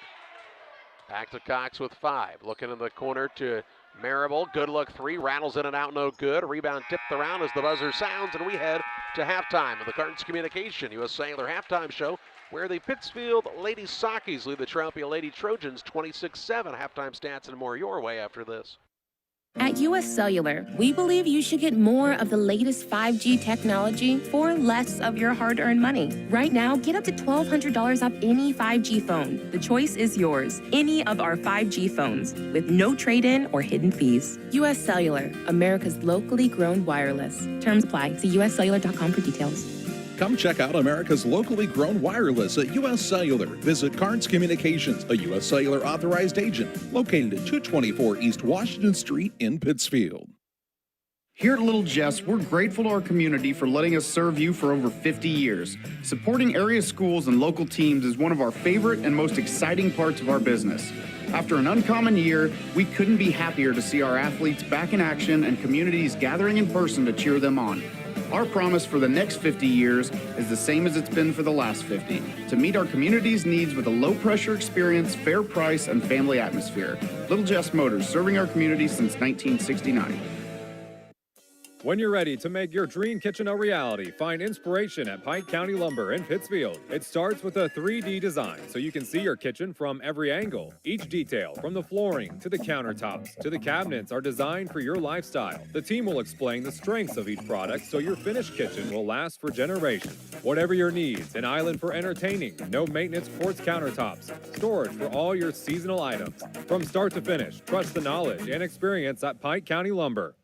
S2: Back to Cox with 5. Looking in the corner to Marable. Good look three. Rattles in and out, no good. Rebound tipped around as the buzzer sounds, and we head to halftime of the Carnes Communication USA their halftime show, where the Pittsfield Lady Saukees lead the Triopia Lady Trojans 26-7. Halftime stats and more your way after this.
S16: At US Cellular, we believe you should get more of the latest 5G technology for less of your hard-earned money. Right now, get up to $1,200 off any 5G phone. The choice is yours. Any of our 5G phones with no trade-in or hidden fees. US Cellular, America's locally grown wireless. Terms apply. See uscellular.com for details.
S14: Come check out America's locally grown wireless at U.S. Cellular. Visit Carnes Communications, a U.S. Cellular authorized agent, located at 224 East Washington Street in Pittsfield.
S17: Here at Little Jess, we're grateful to our community for letting us serve you for over 50 years. Supporting area schools and local teams is one of our favorite and most exciting parts of our business. After an uncommon year, we couldn't be happier to see our athletes back in action and communities gathering in person to cheer them on. Our promise for the next 50 years is the same as it's been for the last 50, to meet our community's needs with a low-pressure experience, fair price, and family atmosphere. Little Jess Motors, serving our community since 1969.
S18: When you're ready to make your dream kitchen a reality, find inspiration at Pike County Lumber in Pittsfield. It starts with a 3D design so you can see your kitchen from every angle. Each detail, from the flooring to the countertops to the cabinets, are designed for your lifestyle. The team will explain the strengths of each product so your finished kitchen will last for generations. Whatever your needs, an island for entertaining, no maintenance quartz countertops, storage for all your seasonal items. From start to finish, trust the knowledge and experience at Pike County Lumber.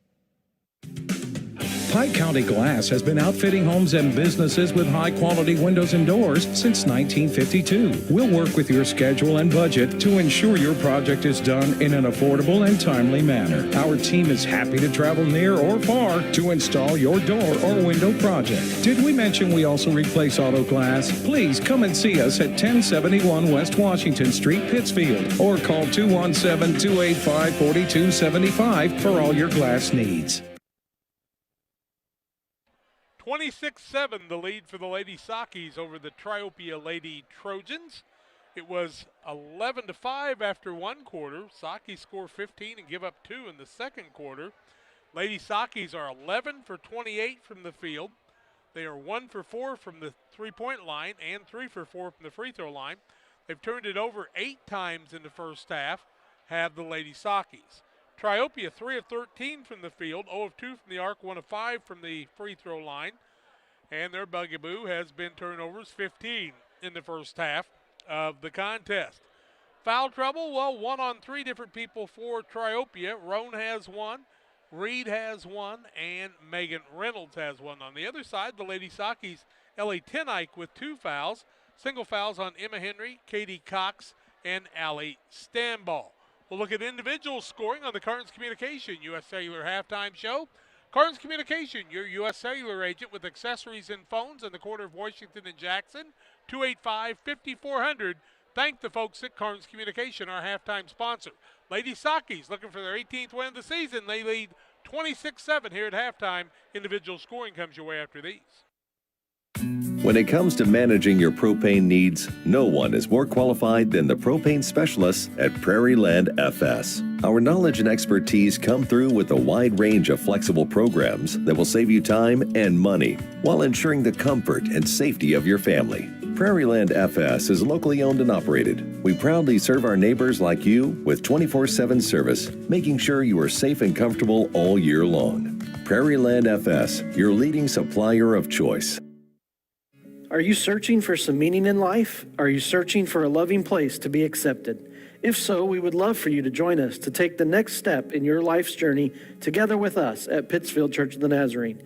S19: Pike County Glass has been outfitting homes and businesses with high-quality windows and doors since 1952. We'll work with your schedule and budget to ensure your project is done in an affordable and timely manner. Our team is happy to travel near or far to install your door or window project. Did we mention we also replace auto glass? Please come and see us at 1071 West Washington Street, Pittsfield, or call 217-285-4275 for all your glass needs.
S13: 26-7, the lead for the Lady Saukees over the Triopia Lady Trojans. It was 11-5 after one quarter. Saukees score 15 and give up 2 in the second quarter. Lady Saukees are 11 for 28 from the field. They are 1 for 4 from the three-point line and 3 for 4 from the free throw line. They've turned it over 8 times in the first half, have the Lady Saukees. Triopia 3 of 13 from the field, 0 of 2 from the arc, 1 of 5 from the free throw line. And their bugaboo has been turnovers, 15 in the first half of the contest. Foul trouble, well, 1 on 3 different people for Triopia. Roan has 1, Reed has 1, and Megan Reynolds has 1. On the other side, the Lady Saukees, Ellie Tenike with 2 fouls. Single fouls on Emma Henry, Katie Cox, and Allie Stanball. We'll look at individual scoring on the Carnes Communication US Cellular Halftime Show. Carnes Communication, your U.S. Cellular agent with accessories and phones in the corner of Washington and Jackson, 285-5400. Thank the folks at Carnes Communication, our halftime sponsor. Lady Saukees looking for their 18th win of the season. They lead 26-7 here at halftime. Individual scoring comes your way after these.
S20: When it comes to managing your propane needs, no one is more qualified than the propane specialists at Prairie Land FS. Our knowledge and expertise come through with a wide range of flexible programs that will save you time and money while ensuring the comfort and safety of your family. Prairie Land FS is locally owned and operated. We proudly serve our neighbors like you with 24/7 service, making sure you are safe and comfortable all year long. Prairie Land FS, your leading supplier of choice.
S21: Are you searching for some meaning in life? Are you searching for a loving place to be accepted? If so, we would love for you to join us to take the next step in your life's journey together with us at Pittsfield Church of the Nazarene.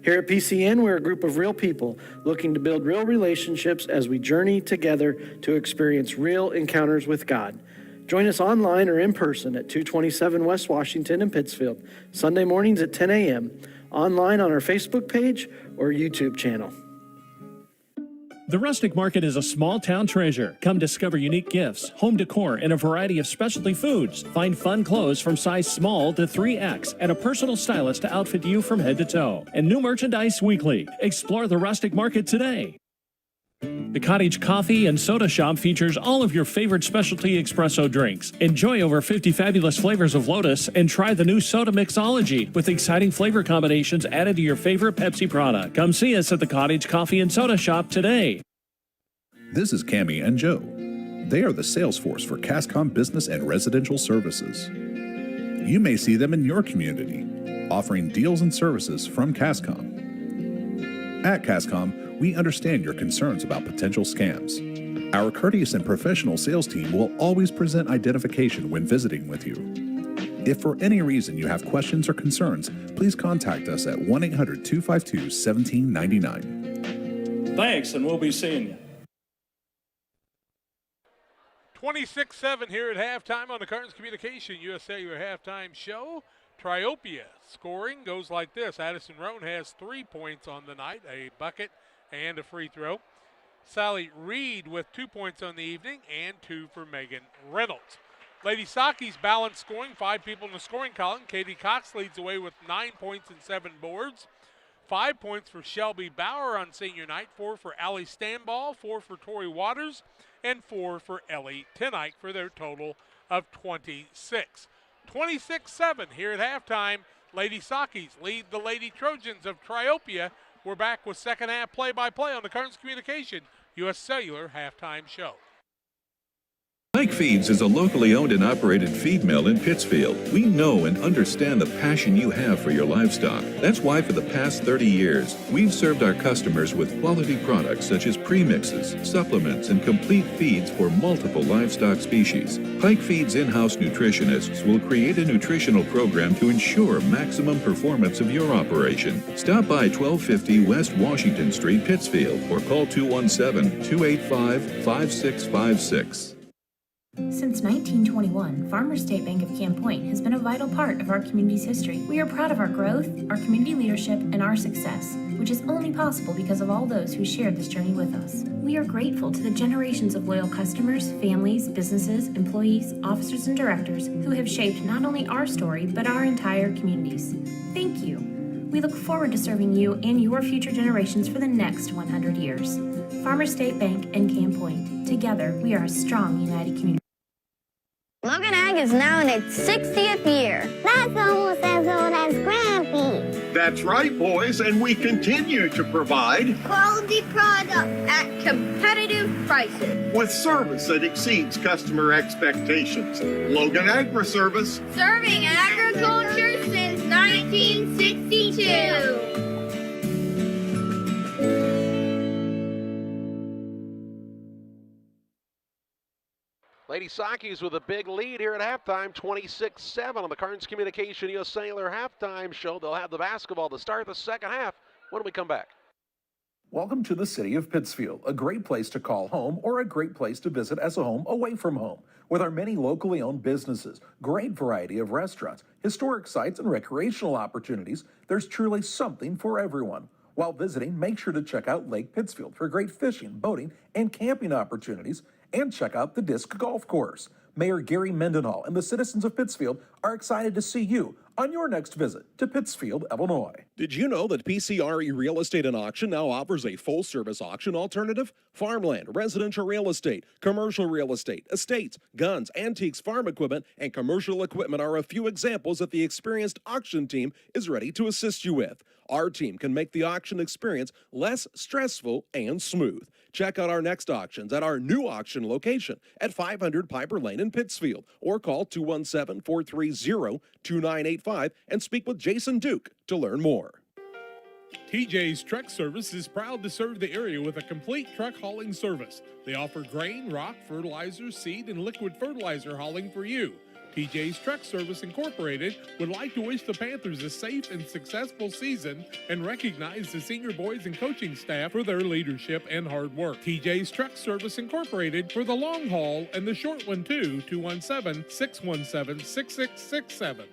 S21: Here at PCN, we're a group of real people looking to build real relationships as we journey together to experience real encounters with God. Join us online or in person at 227 West Washington in Pittsfield, Sunday mornings at 10 a.m., online on our Facebook page or YouTube channel.
S22: The Rustic Market is a small-town treasure. Come discover unique gifts, home decor, and a variety of specialty foods. Find fun clothes from size small to 3X and a personal stylist to outfit you from head to toe. And new merchandise weekly. Explore the Rustic Market today. The Cottage Coffee and Soda Shop features all of your favorite specialty espresso drinks. Enjoy over 50 fabulous flavors of Lotus and try the new Soda Mixology with exciting flavor combinations added to your favorite Pepsi product. Come see us at the Cottage Coffee and Soda Shop today.
S14: This is Cammie and Joe. They are the sales force for Cascom Business and Residential Services. You may see them in your community, offering deals and services from Cascom. At Cascom, we understand your concerns about potential scams. Our courteous and professional sales team will always present identification when visiting with you. If for any reason you have questions or concerns, please contact us at 1-800-252-1799.
S22: Thanks, and we'll be seeing you.
S13: 26-7 here at halftime on the Carnes Communication US Cellular Halftime Show. Triopia scoring goes like this. Addison Roan has 3 points on the night, a bucket and a free throw. Sally Reed with 2 points on the evening and 2 for Megan Reynolds. Lady Saukees balanced scoring, 5 people in the scoring column. Katie Cox leads the way with 9 points and 7 boards. 5 points for Shelby Bauer on senior night, 4 for Allie Stanball, 4 for Tori Waters, and 4 for Ellie Tenike for their total of 26. 26-7 here at halftime. Lady Saukees lead the Lady Trojans of Triopia. We're back with second half play-by-play on the Kearns Communication U.S. Cellular halftime show.
S3: Pike Feeds is a locally owned and operated feed mill in Pittsfield. We know and understand the passion you have for your livestock. That's why for the past 30 years, we've served our customers with quality products such as premixes, supplements, and complete feeds for multiple livestock species. Pike Feeds in-house nutritionists will create a nutritional program to ensure maximum performance of your operation. Stop by 1250 West Washington Street, Pittsfield, or call 217-285-5656.
S6: Since 1921, Farmers State Bank of Camp Point has been a vital part of our community's history. We are proud of our growth, our community leadership, and our success, which is only possible because of all those who shared this journey with us. We are grateful to the generations of loyal customers, families, businesses, employees, officers, and directors who have shaped not only our story, but our entire communities. Thank you. We look forward to serving you and your future generations for the next 100 years. Farmers State Bank and Camp Point. Together, we are a strong, united community.
S23: Logan Ag is now in its 60th year. That's almost as old as Grampy.
S24: That's right, boys, and we continue to provide
S23: quality product at competitive prices
S24: with service that exceeds customer expectations. Logan Agri Service,
S23: serving agriculture since 1962.
S2: Lady Saukees with a big lead here at halftime, 26-7 on the Kearns Communication U.S. Cellular halftime show. They'll have the basketball to start the second half when we come back.
S12: Welcome to the city of Pittsfield, a great place to call home or a great place to visit as a home away from home. With our many locally owned businesses, great variety of restaurants, historic sites, and recreational opportunities, there's truly something for everyone. While visiting, make sure to check out Lake Pittsfield for great fishing, boating, and camping opportunities, and check out the Disc Golf Course. Mayor Gary Mendenhall and the citizens of Pittsfield are excited to see you on your next visit to Pittsfield, Illinois.
S11: Did you know that PCRE Real Estate and Auction now offers a full-service auction alternative? Farmland, residential real estate, commercial real estate, estates, guns, antiques, farm equipment, and commercial equipment are a few examples that the experienced auction team is ready to assist you with. Our team can make the auction experience less stressful and smooth. Check out our next auctions at our new auction location at 500 Piper Lane in Pittsfield, or call 217-430-2985 and speak with Jason Duke to learn more.
S1: TJ's Truck Service is proud to serve the area with a complete truck hauling service. They offer grain, rock, fertilizer, seed, and liquid fertilizer hauling for you. TJ's Truck Service Incorporated would like to wish the Panthers a safe and successful season and recognize the senior boys and coaching staff for their leadership and hard work. TJ's Truck Service Incorporated for the long haul and the short one too, 217-617-6667.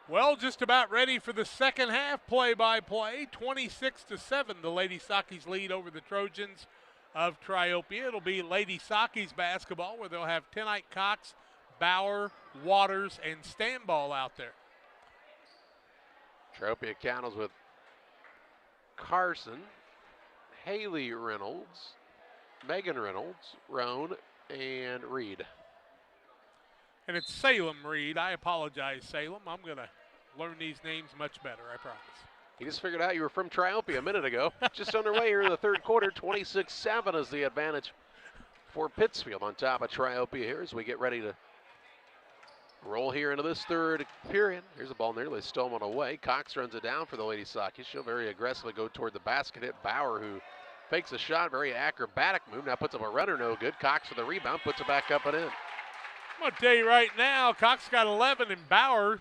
S13: Well, just about ready for the second half play-by-play. 26-7, the Lady Saukees lead over the Trojans of Triopia. It'll be Lady Saukees basketball where they'll have Tenike, Cox, Bauer, Waters, and Stanball out there.
S2: Triopia counters with Carson, Haley Reynolds, Megan Reynolds, Roan, and Reed.
S13: And it's Salem Reed. I apologize, Salem. I'm going to learn these names much better, I promise.
S2: You just figured out you were from Triopia a minute ago. Just underway here in the third quarter. 26-7 is the advantage for Pittsfield on top of Triopia here as we get ready to roll here into this third period. Here's a ball nearly stolen away. Cox runs it down for the Lady Saukees. She'll very aggressively go toward the basket. Hit Bauer, who fakes a shot. Very acrobatic move. Now puts up a runner, no good. Cox with the rebound, puts it back up and in.
S13: I'm going to tell you right now, Cox got 11, and Bauer,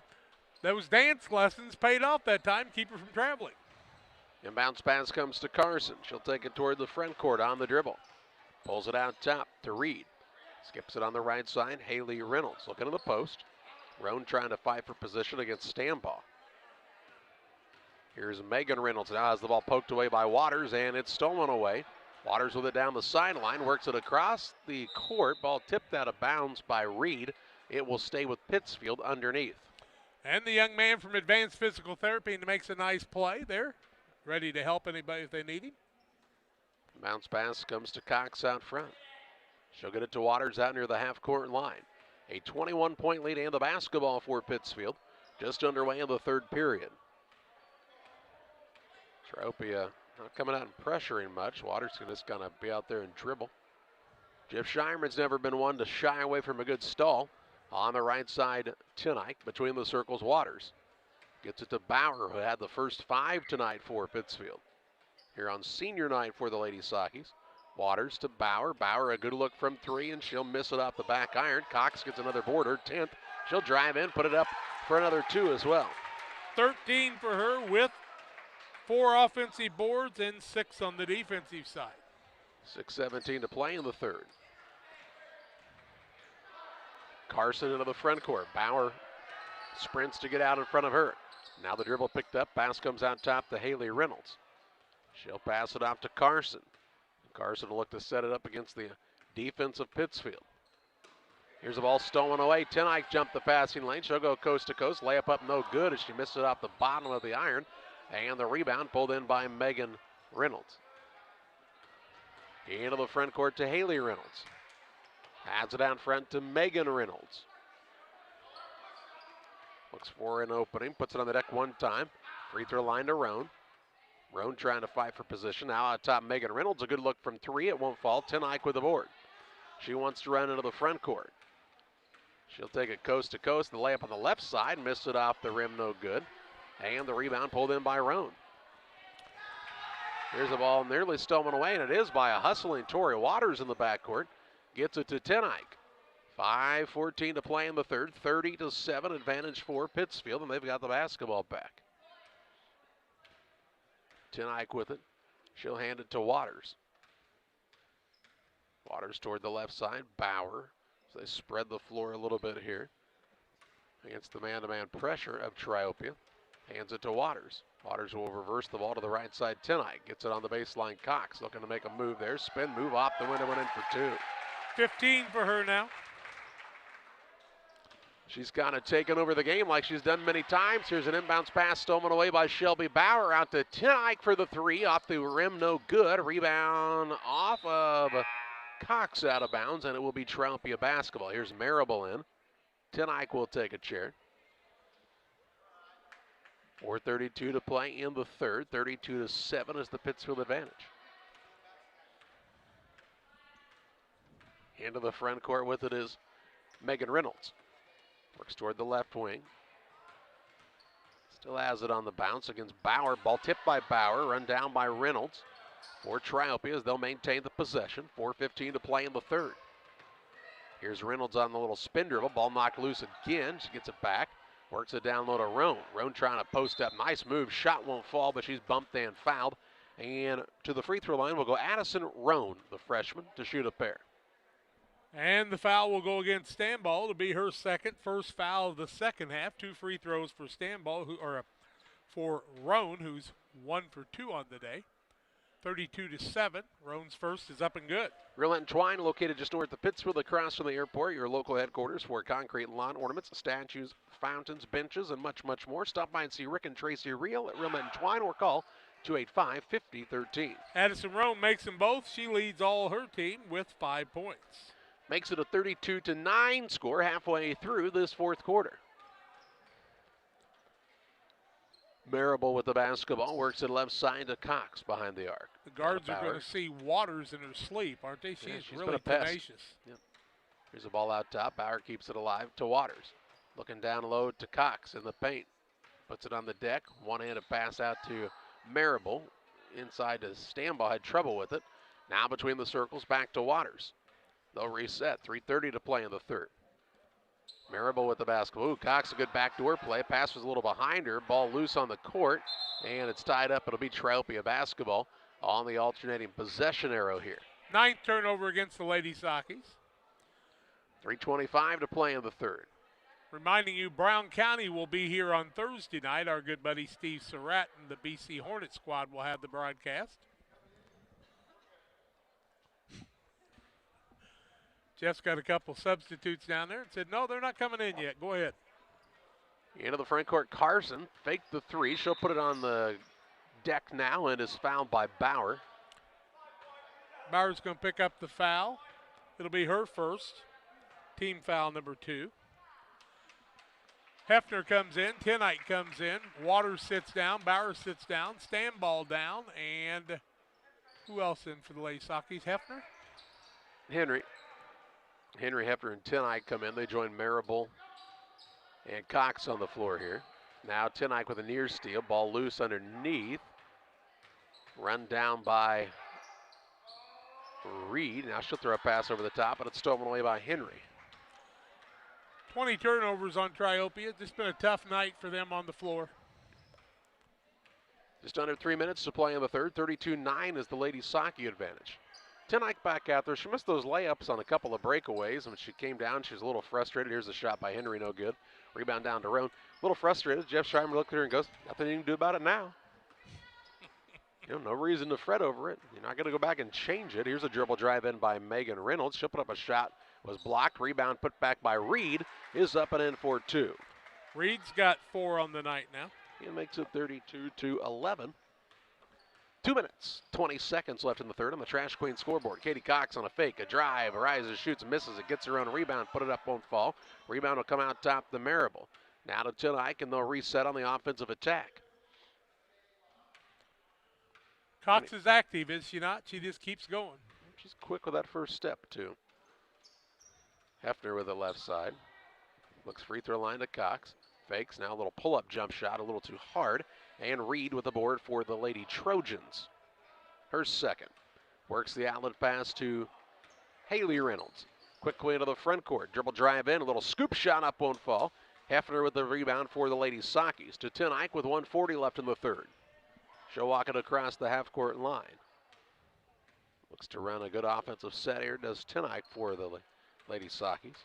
S13: those dance lessons paid off that time, keep her from traveling.
S2: Inbounds pass comes to Carson. She'll take it toward the front court on the dribble. Pulls it out top to Reed. Skips it on the right side. Haley Reynolds looking at the post. Roan trying to fight for position against Stanball. Here's Megan Reynolds. Now has the ball poked away by Waters, and it's stolen away. Waters with it down the sideline, works it across the court. Ball tipped out of bounds by Reed. It will stay with Pittsfield underneath.
S13: And the young man from Advanced Physical Therapy makes a nice play there, ready to help anybody if they need him.
S2: Bounce pass comes to Cox out front. She'll get it to Waters out near the half-court line. A 21-point lead and the basketball for Pittsfield. Just underway in the third period. Triopia not coming out and pressuring much. Waters just going to be out there and dribble. Jeff Shireman's never been one to shy away from a good stall. On the right side, Tinike between the circles, Waters. Gets it to Bauer, who had the first 5 tonight for Pittsfield. Here on senior night for the Lady Saukees. Waters to Bauer. Bauer a good look from 3, and she'll miss it off the back iron. Cox gets another board, her 10th. She'll drive in, put it up for another 2 as well.
S13: 13 for her with 4 offensive boards and 6 on the defensive side.
S2: 6:17 to play in the third. Carson into the front court. Bauer sprints to get out in front of her. Now the dribble picked up. Pass comes out top to Haley Reynolds. She'll pass it off to Carson. Carson will look to set it up against the defense of Pittsfield. Here's the ball stolen away. Tinike jumped the passing lane. She'll go coast to coast. Layup up no good as she missed it off the bottom of the iron. And the rebound pulled in by Megan Reynolds. Into the front court to Haley Reynolds. Adds it out front to Megan Reynolds. Looks for an opening. Puts it on the deck one time. Free throw line to Roan. Roan trying to fight for position. Now out top Megan Reynolds. A good look from 3. It won't fall. Tinike with the board. She wants to run into the front court. She'll take it coast to coast. The layup on the left side. Missed it off the rim. No good. And the rebound pulled in by Roan. Here's the ball nearly stolen away, and it is by a hustling Tori Waters in the backcourt. Gets it to Tinike. 5:14 to play in the third. 30-7 advantage for Pittsfield, and they've got the basketball back. Tinike with it. She'll hand it to Waters. Waters toward the left side. Bauer. So they spread the floor a little bit here against the man-to-man pressure of Triopia. Hands it to Waters. Waters will reverse the ball to the right side. Tinike gets it on the baseline. Cox looking to make a move there. Spin move off the window, went in for 2.
S13: 15 for her now.
S2: She's kind of taken over the game like she's done many times. Here's an inbounds pass stolen away by Shelby Bauer out to Tinike for the 3. Off the rim, no good. Rebound off of Cox out of bounds, and it will be Triopia basketball. Here's Marable in. Tinike will take a chair. 4:32 to play in the third. 32-7 is the Pittsfield advantage. Into the front court with it is Megan Reynolds. Works toward the left wing. Still has it on the bounce against Bauer. Ball tipped by Bauer, run down by Reynolds. For Triopia as they'll maintain the possession. 4:15 to play in the third. Here's Reynolds on the little spin dribble. Ball knocked loose again. She gets it back. Works it down low to Roan. Roan trying to post up. Nice move. Shot won't fall, but she's bumped and fouled. And to the free throw line will go Addison Roan, the freshman, to shoot a pair.
S13: And the foul will go against Stanball to be her first foul of the second half. 2 free throws for Stanball, for Roan, who's 1 for 2 on the day. 32-7. Roan's first is up and good.
S2: Rillet and Twine, located just north of Pittsfield, across from the airport, your local headquarters for concrete and lawn ornaments, statues, fountains, benches, and much, much more. Stop by and see Rick and Tracy Reel at Rillet and Twine or call 285-5013.
S13: Addison Roan makes them both. She leads all her team with 5 points.
S2: Makes it a 32-9 score halfway through this fourth quarter. Marable with the basketball, works it left side to Cox behind the arc.
S13: The guards are going to see Waters in her sleep, aren't they? She's
S2: been
S13: really
S2: a pest.
S13: tenacious.
S2: Yep. Here's the ball out top. Bauer keeps it alive to Waters. Looking down low to Cox in the paint. Puts it on the deck. One-handed pass out to Marable. Inside to Stanball, had trouble with it. Now between the circles, back to Waters. They'll reset. 3:30 to play in the third. Marable with the basketball. Ooh, Cox, a good backdoor play. Pass was a little behind her. Ball loose on the court, and it's tied up. It'll be Triopia basketball on the alternating possession arrow here.
S13: 9th turnover against the Lady Saukees.
S2: 3:25 to play in the third.
S13: Reminding you, Brown County will be here on Thursday night. Our good buddy Steve Surratt and the BC Hornet squad will have the broadcast. Jeff's got a couple substitutes down there and said, no, they're not coming in yet. Go ahead.
S2: Into the front court, Carson faked the three. She'll put it on the deck now and is fouled by Bauer.
S13: Bauer's going to pick up the foul. It'll be her first. Team foul number 2. Hefner comes in. Tenite comes in. Waters sits down. Bauer sits down. Standball down. And who else in for the Lady Saukees? Hefner?
S2: Henry, Hefner, and Tenite come in. They join Marable and Cox on the floor here. Now Tenite with a near steal. Ball loose underneath. Run down by Reed. Now she'll throw a pass over the top, but it's stolen away by Henry.
S13: 20 turnovers on Triopia. Just been a tough night for them on the floor.
S2: Just under 3 minutes to play in the third. 32-9 is the Lady Saukee advantage. Tenite back out there. She missed those layups on a couple of breakaways. When she came down, she was a little frustrated. Here's a shot by Henry, no good. Rebound down to Roan. A little frustrated. Jeff Schreiber looked at her and goes, nothing you can do about it now. No reason to fret over it. You're not going to go back and change it. Here's a dribble drive in by Megan Reynolds. She'll put up a shot. Was blocked. Rebound put back by Reed. Is up and in for 2.
S13: Reed's got 4 on the night now.
S2: He makes it 32-11. 2 minutes, 20 seconds left in the third on the Trash Queen scoreboard. Katie Cox on a fake, a drive, rises, shoots, misses it, gets her own rebound, put it up, won't fall. Rebound will come out top the Marable. Now to Tenite, and they'll reset on the offensive attack.
S13: Cox is active, is she not? She just keeps going.
S2: She's quick with that first step, too. Hefner with the left side. Looks free throw line to Cox. Fakes, now a little pull-up jump shot, a little too hard. And Reed with the board for the Lady Trojans. Her second. Works the outlet pass to Haley Reynolds. Quickly into the front court. Dribble drive in, a little scoop shot up, won't fall. Hefner with the rebound for the Lady Saukees. To Tenite with 1:40 left in the third. She'll walk it across the half-court line. Looks to run a good offensive set here. Does Tenite for the Lady Saukees.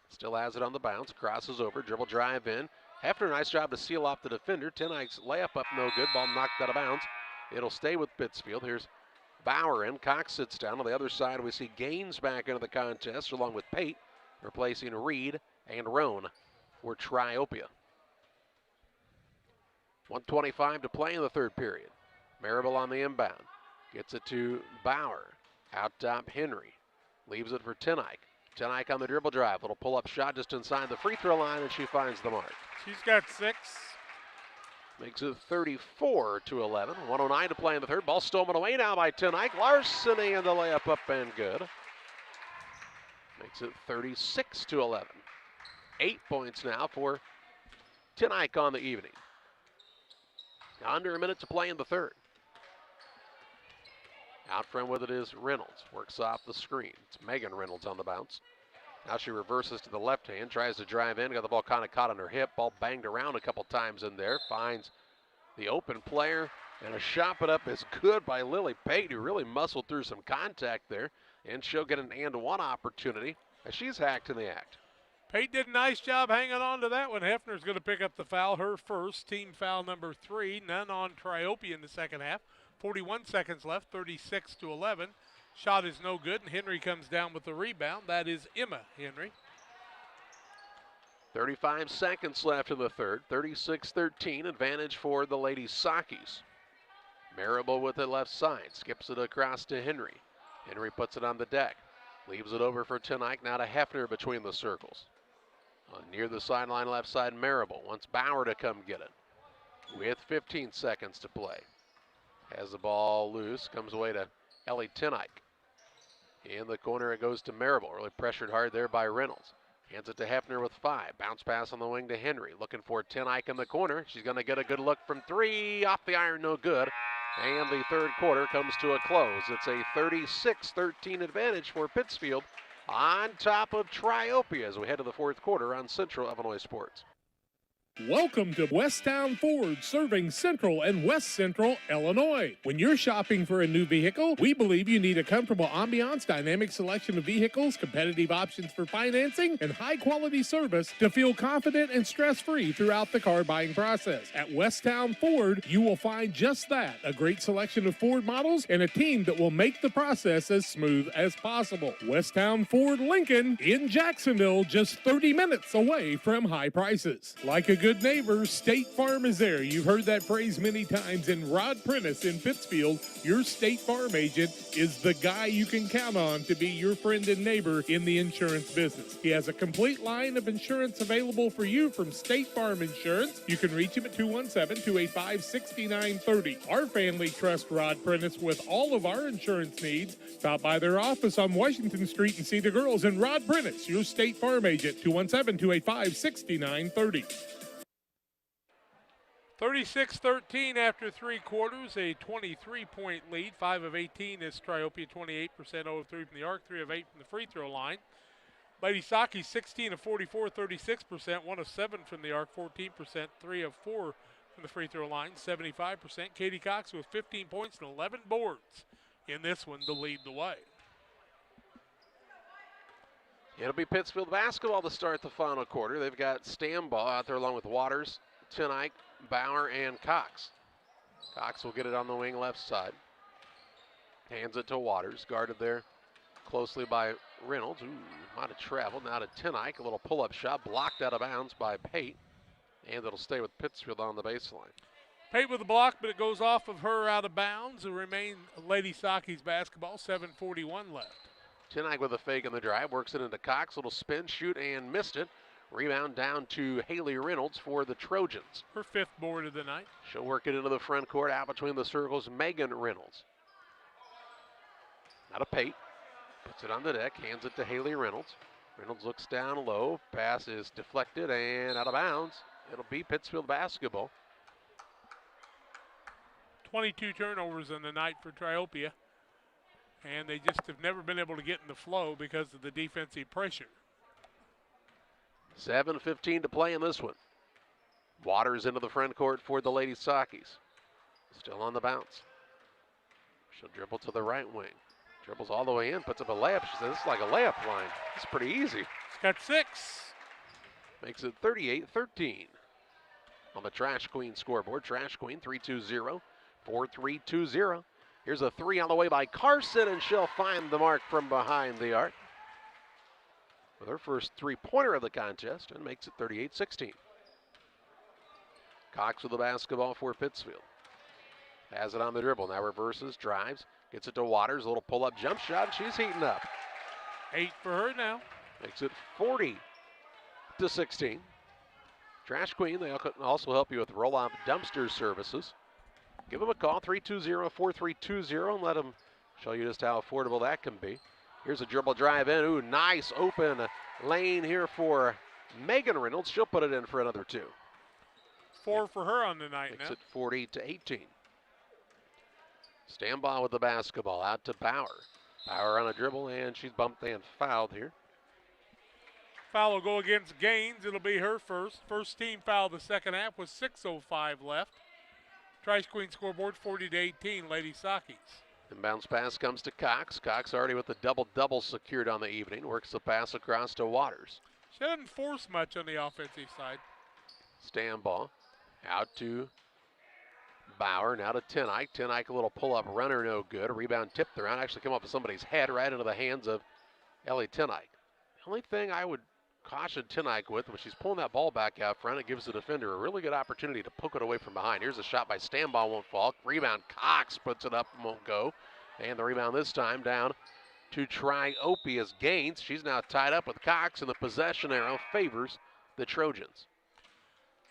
S2: Still has it on the bounce. Crosses over. Dribble drive in. Hefner, nice job to seal off the defender. Tenite's layup up, no good. Ball knocked out of bounds. It'll stay with Pittsfield. Here's Bauer in. Cox sits down. On the other side, we see Gaines back into the contest, along with Pate, replacing Reed and Roan for Triopia. 1:25 to play in the third period. Marable on the inbound. Gets it to Bauer. Out top, Henry. Leaves it for Tenite. Tenite on the dribble drive. Little pull-up shot just inside the free throw line, and she finds the mark.
S13: She's got 6.
S2: Makes it 34-11. 1:09 to play in the third. Ball stolen away now by Tenite. Larceny and the layup up and good. Makes it 36-11. 8 points now for Tenite on the evening. Under a minute to play in the third. Out front with it is Reynolds. Works off the screen. It's Megan Reynolds on the bounce. Now she reverses to the left hand. Tries to drive in. Got the ball kind of caught on her hip. Ball banged around a couple times in there. Finds the open player. And a shot put up is good by Lily Pate, who really muscled through some contact there. And she'll get an and-one opportunity as she's hacked in the act.
S13: Pate did a nice job hanging on to that one. Hefner's going to pick up the foul, her first. Team foul number 3. None on Triopia in the second half. 41 seconds left, 36-11. Shot is no good, and Henry comes down with the rebound. That is Emma Henry.
S2: 35 seconds left in the third. 36-13, advantage for the Lady Saukees. Marable with the left side, skips it across to Henry. Henry puts it on the deck. Leaves it over for Tenite, now to Hefner between the circles. Near the sideline left side, Marable wants Bauer to come get it. With 15 seconds to play. Has the ball loose, comes away to Ellie Tenite. In the corner it goes to Marable, really pressured hard there by Reynolds. Hands it to Hefner with 5. Bounce pass on the wing to Henry. Looking for Tenite in the corner. She's going to get a good look from 3. Off the iron, no good. And the third quarter comes to a close. It's a 36-13 advantage for Pittsfield on top of Triopia as we head to the fourth quarter on Central Illinois Sports.
S1: Welcome to Westtown Ford, serving Central and West Central Illinois. When you're shopping for a new vehicle, we believe you need a comfortable ambiance, dynamic selection of vehicles, competitive options for financing, and high-quality service to feel confident and stress-free throughout the car buying process. At Westtown Ford, you will find just that, a great selection of Ford models and a team that will make the process as smooth as possible. Westtown Ford Lincoln in Jacksonville, just 30 minutes away from high prices. Like a good neighbor, State Farm is there. You've heard that phrase many times. And Rod Prentice in Pittsfield, your State Farm agent, is the guy you can count on to be your friend and neighbor in the insurance business. He has a complete line of insurance available for you from State Farm Insurance. You can reach him at 217-285-6930. Our family trusts Rod Prentice with all of our insurance needs. Stop by their office on Washington Street and see the girls. And Rod Prentice, your State Farm agent, 217-285-6930.
S13: 36-13 after 3 quarters, a 23-point lead. 5 of 18 is Triopia, 28%, 0 of 3 from the arc, 3 of 8 from the free throw line. Lady Saukees 16 of 44, 36%, 1 of 7 from the arc, 14%, 3 of 4 from the free throw line, 75%. Katie Cox with 15 points and 11 boards in this one to lead the way.
S2: It'll be Pittsfield basketball to start the final quarter. They've got Stambaugh out there along with Waters, Tenike, Bauer, and Cox. Cox will get it on the wing left side. Hands it to Waters, guarded there closely by Reynolds. Ooh, might have traveled. Now to Tenike, a little pull-up shot, blocked out of bounds by Pate. And it'll stay with Pittsfield on the baseline.
S13: Pate with the block, but it goes off of her out of bounds. It remains Lady Saukees basketball, 7:41 left.
S2: Tenike with a fake in the drive, works it into Cox, little spin, shoot, and missed it. Rebound down to Haley Reynolds for the Trojans.
S13: Her 5th board of the night.
S2: She'll work it into the front court, out between the circles, Megan Reynolds. Now to Pate. Puts it on the deck, hands it to Haley Reynolds. Reynolds looks down low, pass is deflected and out of bounds. It'll be Pittsfield basketball.
S13: 22 turnovers in the night for Triopia. And they just have never been able to get in the flow because of the defensive pressure.
S2: 7:15 to play in this one. Waters into the front court for the Lady Saukees. Still on the bounce. She'll dribble to the right wing. Dribbles all the way in, puts up a layup. She says, this is like a layup line. It's pretty easy.
S13: She's got 6.
S2: Makes it 38-13. On the Trash Queen scoreboard, Trash Queen 3-2-0-4-3-2-0. Here's a 3 on the way by Carson, and she'll find the mark from behind the arc with her first 3-pointer of the contest, and makes it 38-16. Cox with the basketball for Pittsfield. Has it on the dribble, now reverses, drives, gets it to Waters, a little pull-up jump shot, and she's heating up.
S13: 8 for her now.
S2: Makes it 40-16. Trash Queen, they can also help you with roll-off dumpster services. Give them a call, 3-2-0-4-3-2-0, and let them show you just how affordable that can be. Here's a dribble drive in. Ooh, nice open lane here for Megan Reynolds. She'll put it in for another 2.
S13: 4 for her on the night
S2: Makes
S13: now.
S2: it 40-18. Stambaugh with the basketball out to Bauer. Bauer on a dribble, and she's bumped and fouled here.
S13: Foul will go against Gaines. It'll be her first. First team foul of the second half with 6:05 left. Trash Queen scoreboard 40-18, Lady Saukees.
S2: Inbounds pass comes to Cox. Cox already with the double-double secured on the evening. Works the pass across to Waters.
S13: She doesn't force much on the offensive side.
S2: Stambaugh out to Bauer, now to Tenike. Tenike, a little pull-up runner, no good. A rebound tipped around, actually come up with somebody's head right into the hands of Ellie Tenike. The only thing I would caution Tenike with, when she's pulling that ball back out front, it gives the defender a really good opportunity to poke it away from behind. Here's a shot by Stambaugh, won't fall. Rebound, Cox puts it up, won't go. And the rebound this time down to Triopia's Gaines. She's now tied up with Cox, and the possession arrow favors the Trojans.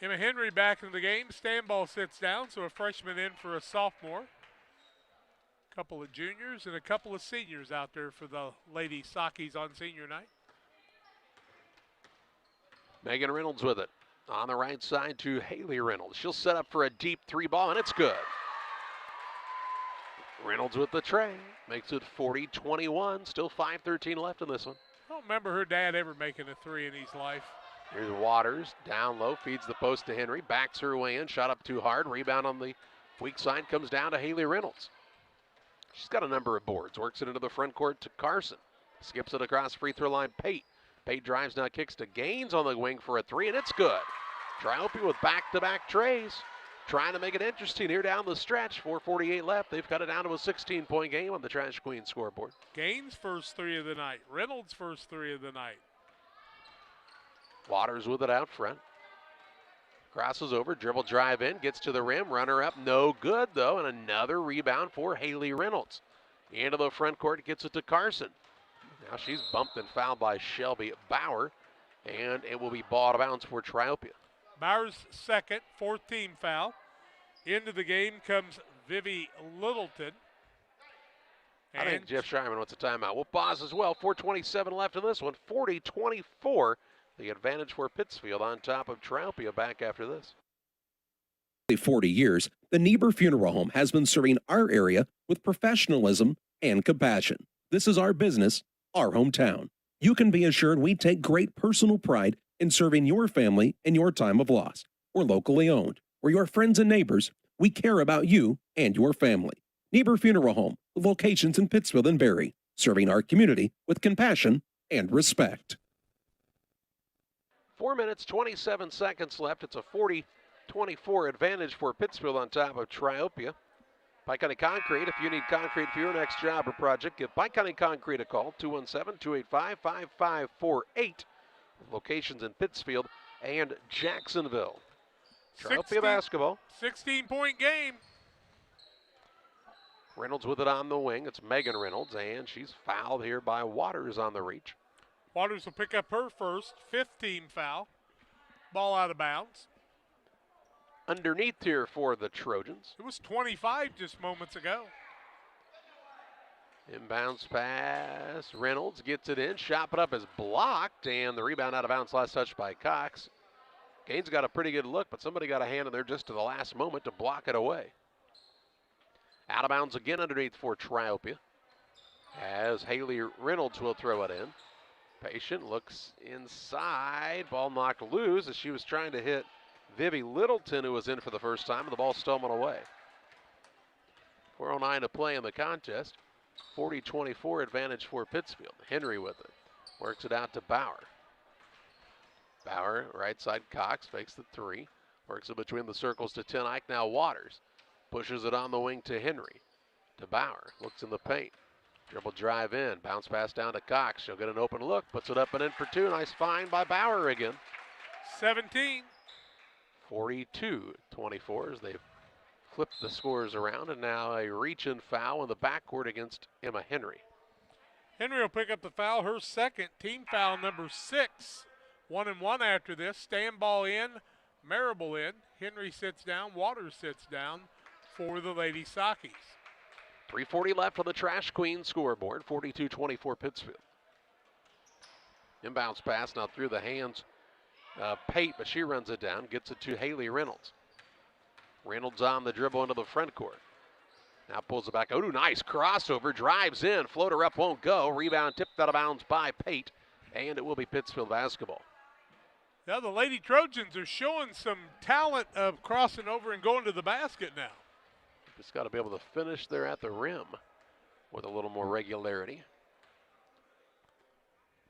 S13: Emma Henry back in the game. Stambaugh sits down, so a freshman in for a sophomore. A couple of juniors and a couple of seniors out there for the Lady Saukees on senior night.
S2: Megan Reynolds with it. On the right side to Haley Reynolds. She'll set up for a deep 3 ball, and it's good. Reynolds with the tray. Makes it 40-21. Still 5:13 left in this one.
S13: I don't remember her dad ever making a 3 in his life.
S2: Here's Waters, down low, feeds the post to Henry, backs her way in, shot up too hard, rebound on the weak side, comes down to Haley Reynolds. She's got a number of boards, works it into the front court to Carson, skips it across free throw line, Pate. Pate drives, now kicks to Gaines on the wing for a three, and it's good. Triopia with back-to-back trays, trying to make it interesting here down the stretch. 4:48 left, they've cut it down to a 16-point game on the Trash Queen scoreboard.
S13: Gaines' first three of the night, Reynolds' first three of the night.
S2: Waters with it out front. Crosses over, dribble drive in, gets to the rim, runner up, no good though, and another rebound for Haley Reynolds. Into the front court, gets it to Carson. Now she's bumped and fouled by Shelby Bauer, and it will be ball out of bounds for Triopia.
S13: Bauer's second, fourth team foul. Into the game comes Vivi Littleton.
S2: I think Jeff Schreiman wants a timeout. We'll pause as well. 4:27 left in this one, 40-24. The advantage for Pittsfield on top of Triopia back after this.
S11: 40 years, the Niebuhr Funeral Home has been serving our area with professionalism and compassion. This is our business, our hometown. You can be assured we take great personal pride in serving your family in your time of loss. We're locally owned. We're your friends and neighbors. We care about you and your family. Niebuhr Funeral Home, with locations in Pittsfield and Barry, serving our community with compassion and respect.
S2: 4 minutes, 27 seconds left. It's a 40-24 advantage for Pittsfield on top of Triopia. Pike County Concrete, if you need concrete for your next job or project, give Pike County Concrete a call, 217-285-5548. Locations in Pittsfield and Jacksonville. Triopia basketball.
S13: 16-point game.
S2: Reynolds with it on the wing. It's Megan Reynolds, and she's fouled here by Waters on the reach.
S13: Waters will pick up her first, fifth team foul. Ball out of bounds.
S2: Underneath here for the Trojans.
S13: It was 25 just moments ago.
S2: Inbounds pass. Reynolds gets it in. Shot put up is blocked, and the rebound out of bounds, last touch by Cox. Gaines got a pretty good look, but somebody got a hand in there just to the last moment to block it away. Out of bounds again underneath for Triopia, as Haley Reynolds will throw it in. Patient looks inside. Ball knocked loose as she was trying to hit Vivi Littleton, who was in for the first time, and the ball stolen away. 4:09 to play in the contest. 40-24 advantage for Pittsfield. Henry with it. Works it out to Bauer. Bauer, right side, Cox, fakes the three. Works it between the circles to Tenike. Now Waters pushes it on the wing to Henry. To Bauer. Looks in the paint. Dribble drive in. Bounce pass down to Cox. She'll get an open look. Puts it up and in for two. Nice find by Bauer again.
S13: 17.
S2: 42-24 as they've flipped the scores around, and now a reach-in foul in the backcourt against Emma Henry.
S13: Henry will pick up the foul, her second, team foul number 6. 1-1 after this. Stand ball in, Marable in. Henry sits down, Waters sits down for the Lady Saukees.
S2: 3:40 left on the Trash Queen scoreboard. 42-24 Pittsfield. Inbounds pass now through the hands Pate, but she runs it down, gets it to Haley Reynolds. Reynolds on the dribble into the front court. Now pulls it back. Oh, nice crossover, drives in, floater up, won't go. Rebound tipped out of bounds by Pate, and it will be Pittsfield basketball.
S13: Now the Lady Trojans are showing some talent of crossing over and going to the basket now.
S2: Just got to be able to finish there at the rim with a little more regularity.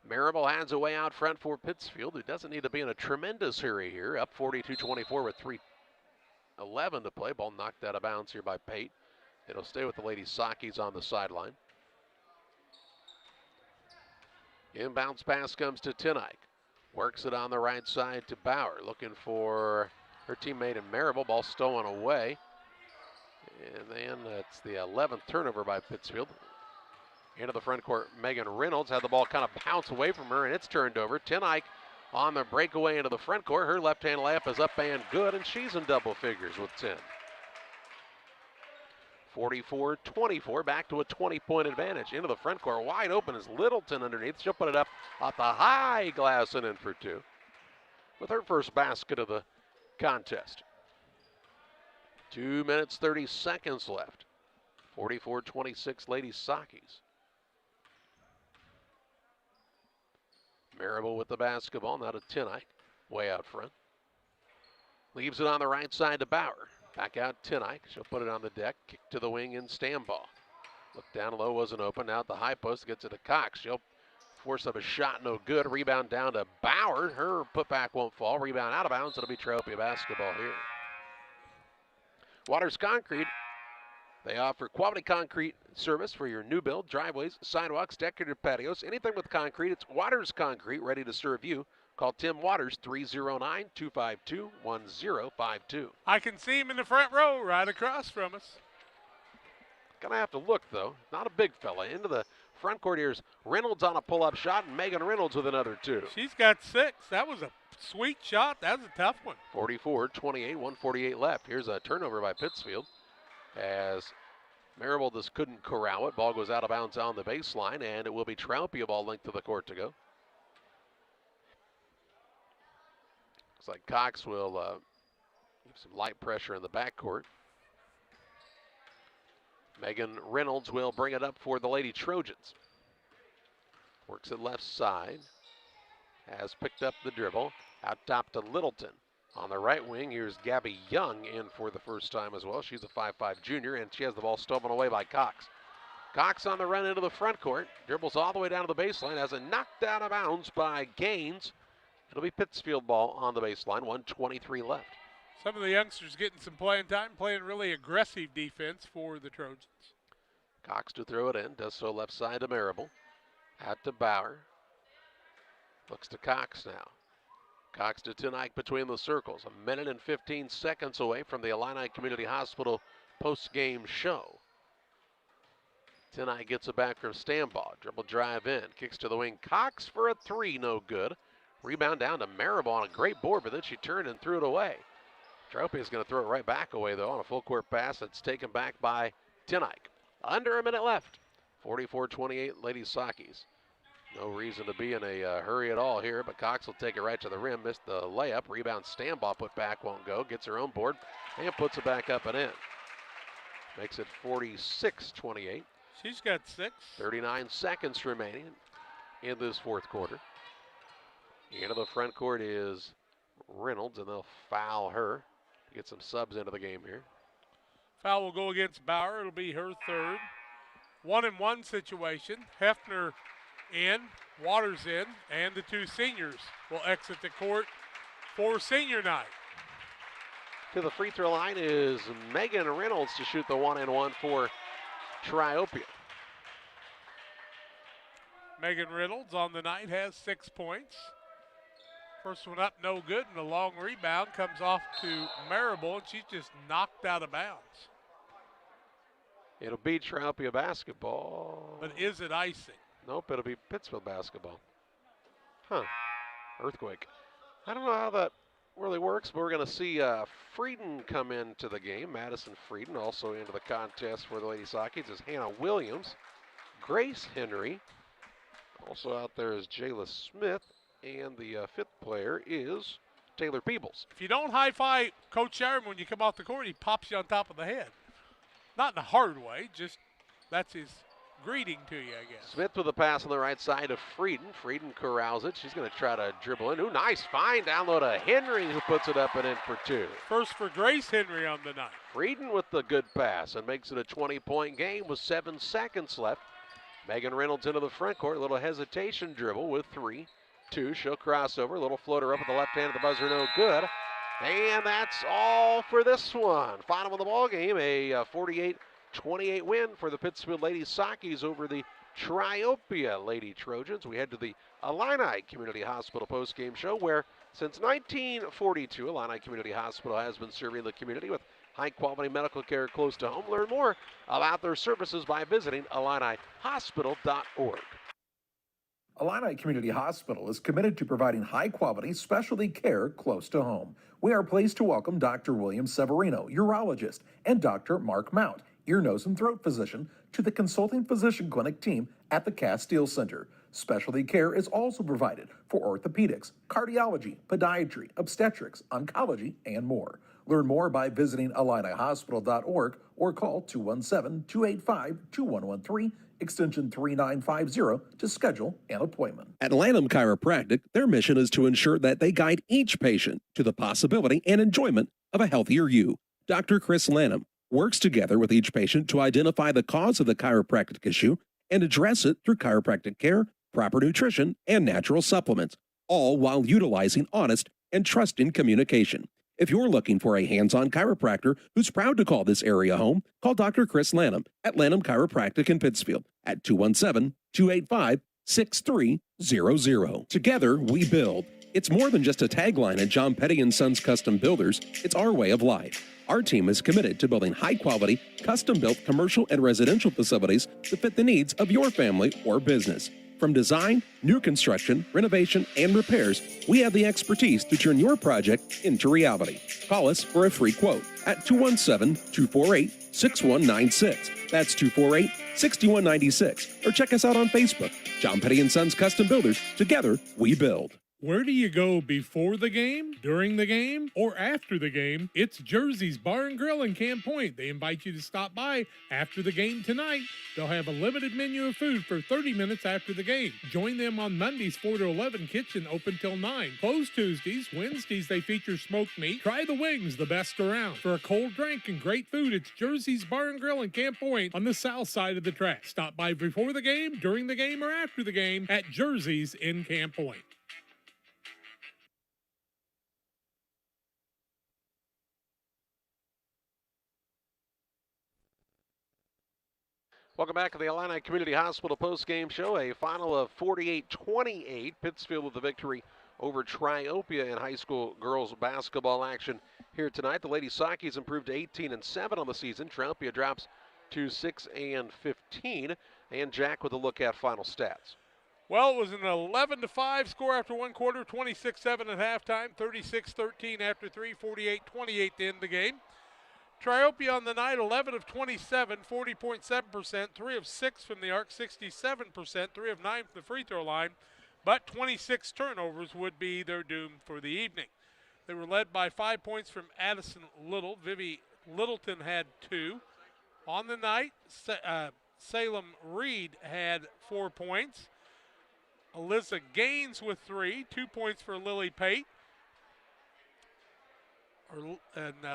S2: Marable hands away out front for Pittsfield, who doesn't need to be in a tremendous hurry here. Up 42-24 with 3:11 to play. Ball knocked out of bounds here by Pate. It'll stay with the Lady Saukees on the sideline. Inbounds pass comes to Tenike. Works it on the right side to Bauer. Looking for her teammate in Marable. Ball stolen away. And then that's the 11th turnover by Pittsfield. Into the front court, Megan Reynolds had the ball kind of bounce away from her, and it's turned over. Tenike on the breakaway into the front court. Her left-hand layup is up and good, and she's in double figures with 10. 44-24, back to a 20-point advantage. Into the front court, wide open is Littleton underneath. She'll put it up off the high glass and in for two with her first basket of the contest. 2 minutes, 30 seconds left. 44-26 Lady Saukees. Marable with the basketball, now to Tenike. way out front. Leaves it on the right side to Bauer. Back out Tinick. She'll put it on the deck. Kick to the wing and stand ball. Look down low, wasn't open. Now at the high post, gets it to Cox. She'll force up a shot, no good. Rebound down to Bauer. Her putback won't fall. Rebound out of bounds. It'll be Triopia basketball here. Waters Concrete. They offer quality concrete service for your new build, driveways, sidewalks, decorative patios, anything with concrete. It's Waters Concrete, ready to serve you. Call Tim Waters, 309-252-1052.
S13: I can see him in the front row right across from us.
S2: Gonna have to look, though. Not a big fella. Into the front court here's Reynolds on a pull-up shot, and Megan Reynolds with another 2.
S13: She's got 6. That was a sweet shot. That was a tough one.
S2: 44-28, 1:48 left. Here's a turnover by Pittsfield as Marable just couldn't corral it. Ball goes out of bounds on the baseline, and it will be Triopia ball length to the court to go. Looks like Cox will give some light pressure in the backcourt. Megan Reynolds will bring it up for the Lady Trojans. Works it left side. Has picked up the dribble. Out top to Littleton. On the right wing, here's Gabby Young in for the first time as well. She's a 5'5 junior, and she has the ball stolen away by Cox. Cox on the run into the front court. Dribbles all the way down to the baseline. Has it knocked out of bounds by Gaines. It'll be Pittsfield ball on the baseline. 1:23 left.
S13: Some of the youngsters getting some playing time, playing really aggressive defense for the Trojans.
S2: Cox to throw it in. Does so left side to Marable. Out to Bauer. Looks to Cox now. Cox to Tinick between the circles. 1 minute and 15 seconds away from the Illini Community Hospital post-game show. Tinick gets it back from Stambaugh. Dribble drive in. Kicks to the wing. Cox for a 3. No good. Rebound down to Marable on a great board, but then she turned and threw it away. Triopia is going to throw it right back away, though, on a full court pass that's taken back by Tinick. Under a minute left. 44-28 Lady Saukees. No reason to be in a hurry at all here, but Cox will take it right to the rim. Missed the layup. Rebound Stambaugh put back, won't go. Gets her own board and puts it back up and in. Makes it 46-28.
S13: She's got 6.
S2: 39 seconds remaining in this fourth quarter. Into the front court is Reynolds, and they'll foul her to get some subs into the game here.
S13: Foul will go against Bauer. It'll be her 3rd. 1-and-1 situation. Hefner in, Waters in, and the 2 seniors will exit the court for senior night.
S2: To the free throw line is Megan Reynolds to shoot the 1-and-1 for Triopia.
S13: Megan Reynolds on the night has 6 points. First one up, no good, and a long rebound comes off to Marable, and she's just knocked out of bounds.
S2: It'll be Triopia basketball.
S13: But is it icing?
S2: Nope, it'll be Pittsfield basketball. Earthquake. I don't know how that really works, but we're going to see Frieden come into the game. Madison Frieden also into the contest for the Lady Saukees is Hannah Williams. Grace Henry. Also out there is Jayla Smith. And the 5th player is Taylor Peebles.
S13: If you don't high-five Coach Sherman when you come off the court, he pops you on top of the head. Not in a hard way, just that's his greeting to you, I guess.
S2: Smith with a pass on the right side of Frieden. Frieden corrals it. She's going to try to dribble in. Ooh, nice find down low to Henry, who puts it up and in for 2.
S13: First for Grace Henry on the night.
S2: Frieden with the good pass and makes it a 20-point game with 7 seconds left. Megan Reynolds into the front court. A little hesitation dribble with 3. 2, she'll cross over, a little floater up at the left hand of the buzzer, no good. And that's all for this one. Final of the ball game, a 48-28 win for the Pittsfield Lady Saukees over the Triopia Lady Trojans. We head to the Illini Community Hospital postgame show, where since 1942, Illini Community Hospital has been serving the community with high-quality medical care close to home. Learn more about their services by visiting IlliniHospital.org.
S12: Illini Community Hospital is committed to providing high-quality specialty care close to home. We are pleased to welcome Dr. William Severino, urologist, and Dr. Mark Mount, ear, nose, and throat physician, to the consulting physician clinic team at the Castile Center. Specialty care is also provided for orthopedics, cardiology, podiatry, obstetrics, oncology, and more. Learn more by visiting IlliniHospital.org or call 217-285-2113, extension 3950 to schedule an appointment.
S11: At Lanham Chiropractic, their mission is to ensure that they guide each patient to the possibility and enjoyment of a healthier you. Dr. Chris Lanham works together with each patient to identify the cause of the chiropractic issue and address it through chiropractic care, proper nutrition, and natural supplements, all while utilizing honest and trusting communication. If you're looking for a hands-on chiropractor who's proud to call this area home, call Dr. Chris Lanham at Lanham Chiropractic in Pittsfield at 217-285-6300. Together, we build. It's more than just a tagline at John Petty & Sons Custom Builders. It's our way of life. Our team is committed to building high-quality, custom-built commercial and residential facilities to fit the needs of your family or business. From design, new construction, renovation, and repairs, we have the expertise to turn your project into reality. Call us for a free quote at 217-248-6196. That's 248-6196. Or check us out on Facebook. John Petty & Sons Custom Builders. Together, we build.
S1: Where do you go before the game, during the game, or after the game? It's Jersey's Bar and Grill in Camp Point. They invite you to stop by after the game tonight. They'll have a limited menu of food for 30 minutes after the game. Join them on Mondays 4 to 11, kitchen open till 9. Closed Tuesdays. Wednesdays they feature smoked meat. Try the wings, the best around. For a cold drink and great food, it's Jersey's Bar and Grill in Camp Point on the south side of the track. Stop by before the game, during the game, or after the game at Jersey's in Camp Point.
S2: Welcome back to the Illini Community Hospital postgame show. A final of 48-28. Pittsfield with the victory over Triopia in high school girls basketball action here tonight. The Lady Saukees improved to 18-7 on the season. Triopia drops to 6-15. And Jack with a look at final stats.
S13: Well, it was an 11-5 score after one quarter, 26-7 at halftime, 36-13 after three, 48-28 to end the game. Triopia on the night, 11 of 27, 40.7%, 3 of 6 from the arc, 67%, 3 of 9 from the free throw line, but 26 turnovers would be their doom for the evening. They were led by 5 points from Addison Little. Vivi Littleton had 2. On the night, Salem Reed had 4 points. Alyssa Gaines with 3, 2 points for Lily Pate.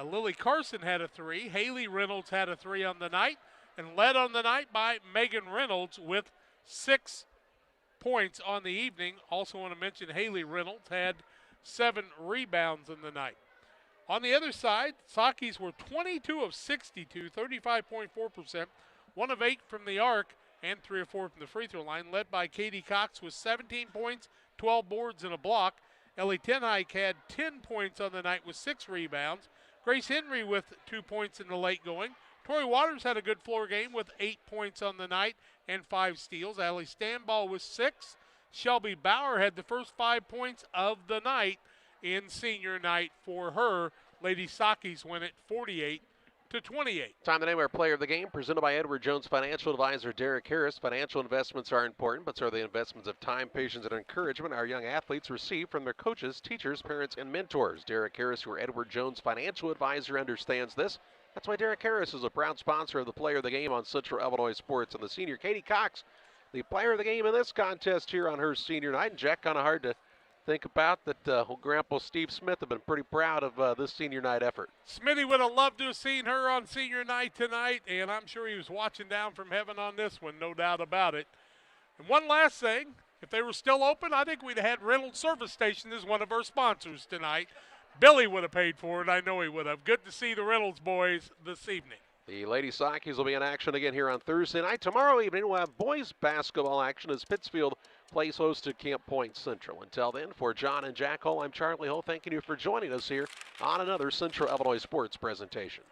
S13: Lily Carson had a 3. Haley Reynolds had a 3 on the night, and led on the night by Megan Reynolds with 6 points on the evening. Also want to mention Haley Reynolds had 7 rebounds in the night. On the other side, Saukees were 22 of 62, 35.4%, 1 of 8 from the arc, and 3 of 4 from the free throw line, led by Katie Cox with 17 points, 12 boards, and a block. Ellie Tenhike had 10 points on the night with 6 rebounds. Grace Henry with 2 points in the late going. Tori Waters had a good floor game with 8 points on the night and 5 steals. Allie Stanball with 6. Shelby Bauer had the first 5 points of the night in senior night for her. Lady Saukees win it 48-28.
S2: Time to name our player of the game, presented by Edward Jones Financial Advisor Derek Harris. Financial investments are important, but so are the investments of time, patience, and encouragement our young athletes receive from their coaches, teachers, parents, and mentors. Derek Harris, your Edward Jones Financial Advisor, understands this. That's why Derek Harris is a proud sponsor of the player of the game on Central Illinois Sports. And the senior Katie Cox, the player of the game in this contest here on her senior night. And Jack, kind of hard to think about that old Grandpa Steve Smith have been pretty proud of this senior night effort.
S13: Smitty would have loved to have seen her on senior night tonight, and I'm sure he was watching down from heaven on this one, no doubt about it. And one last thing, if they were still open, I think we'd have had Reynolds Service Station as one of our sponsors tonight. Billy would have paid for it. I know he would have. Good to see the Reynolds boys this evening.
S2: The Lady Saukees will be in action again here on Thursday night. Tomorrow evening, we'll have boys basketball action as Pittsfield plays host to Camp Point Central. Until then, for John and Jack Hull, I'm Charlie Hull, thanking you for joining us here on another Central Illinois Sports presentation.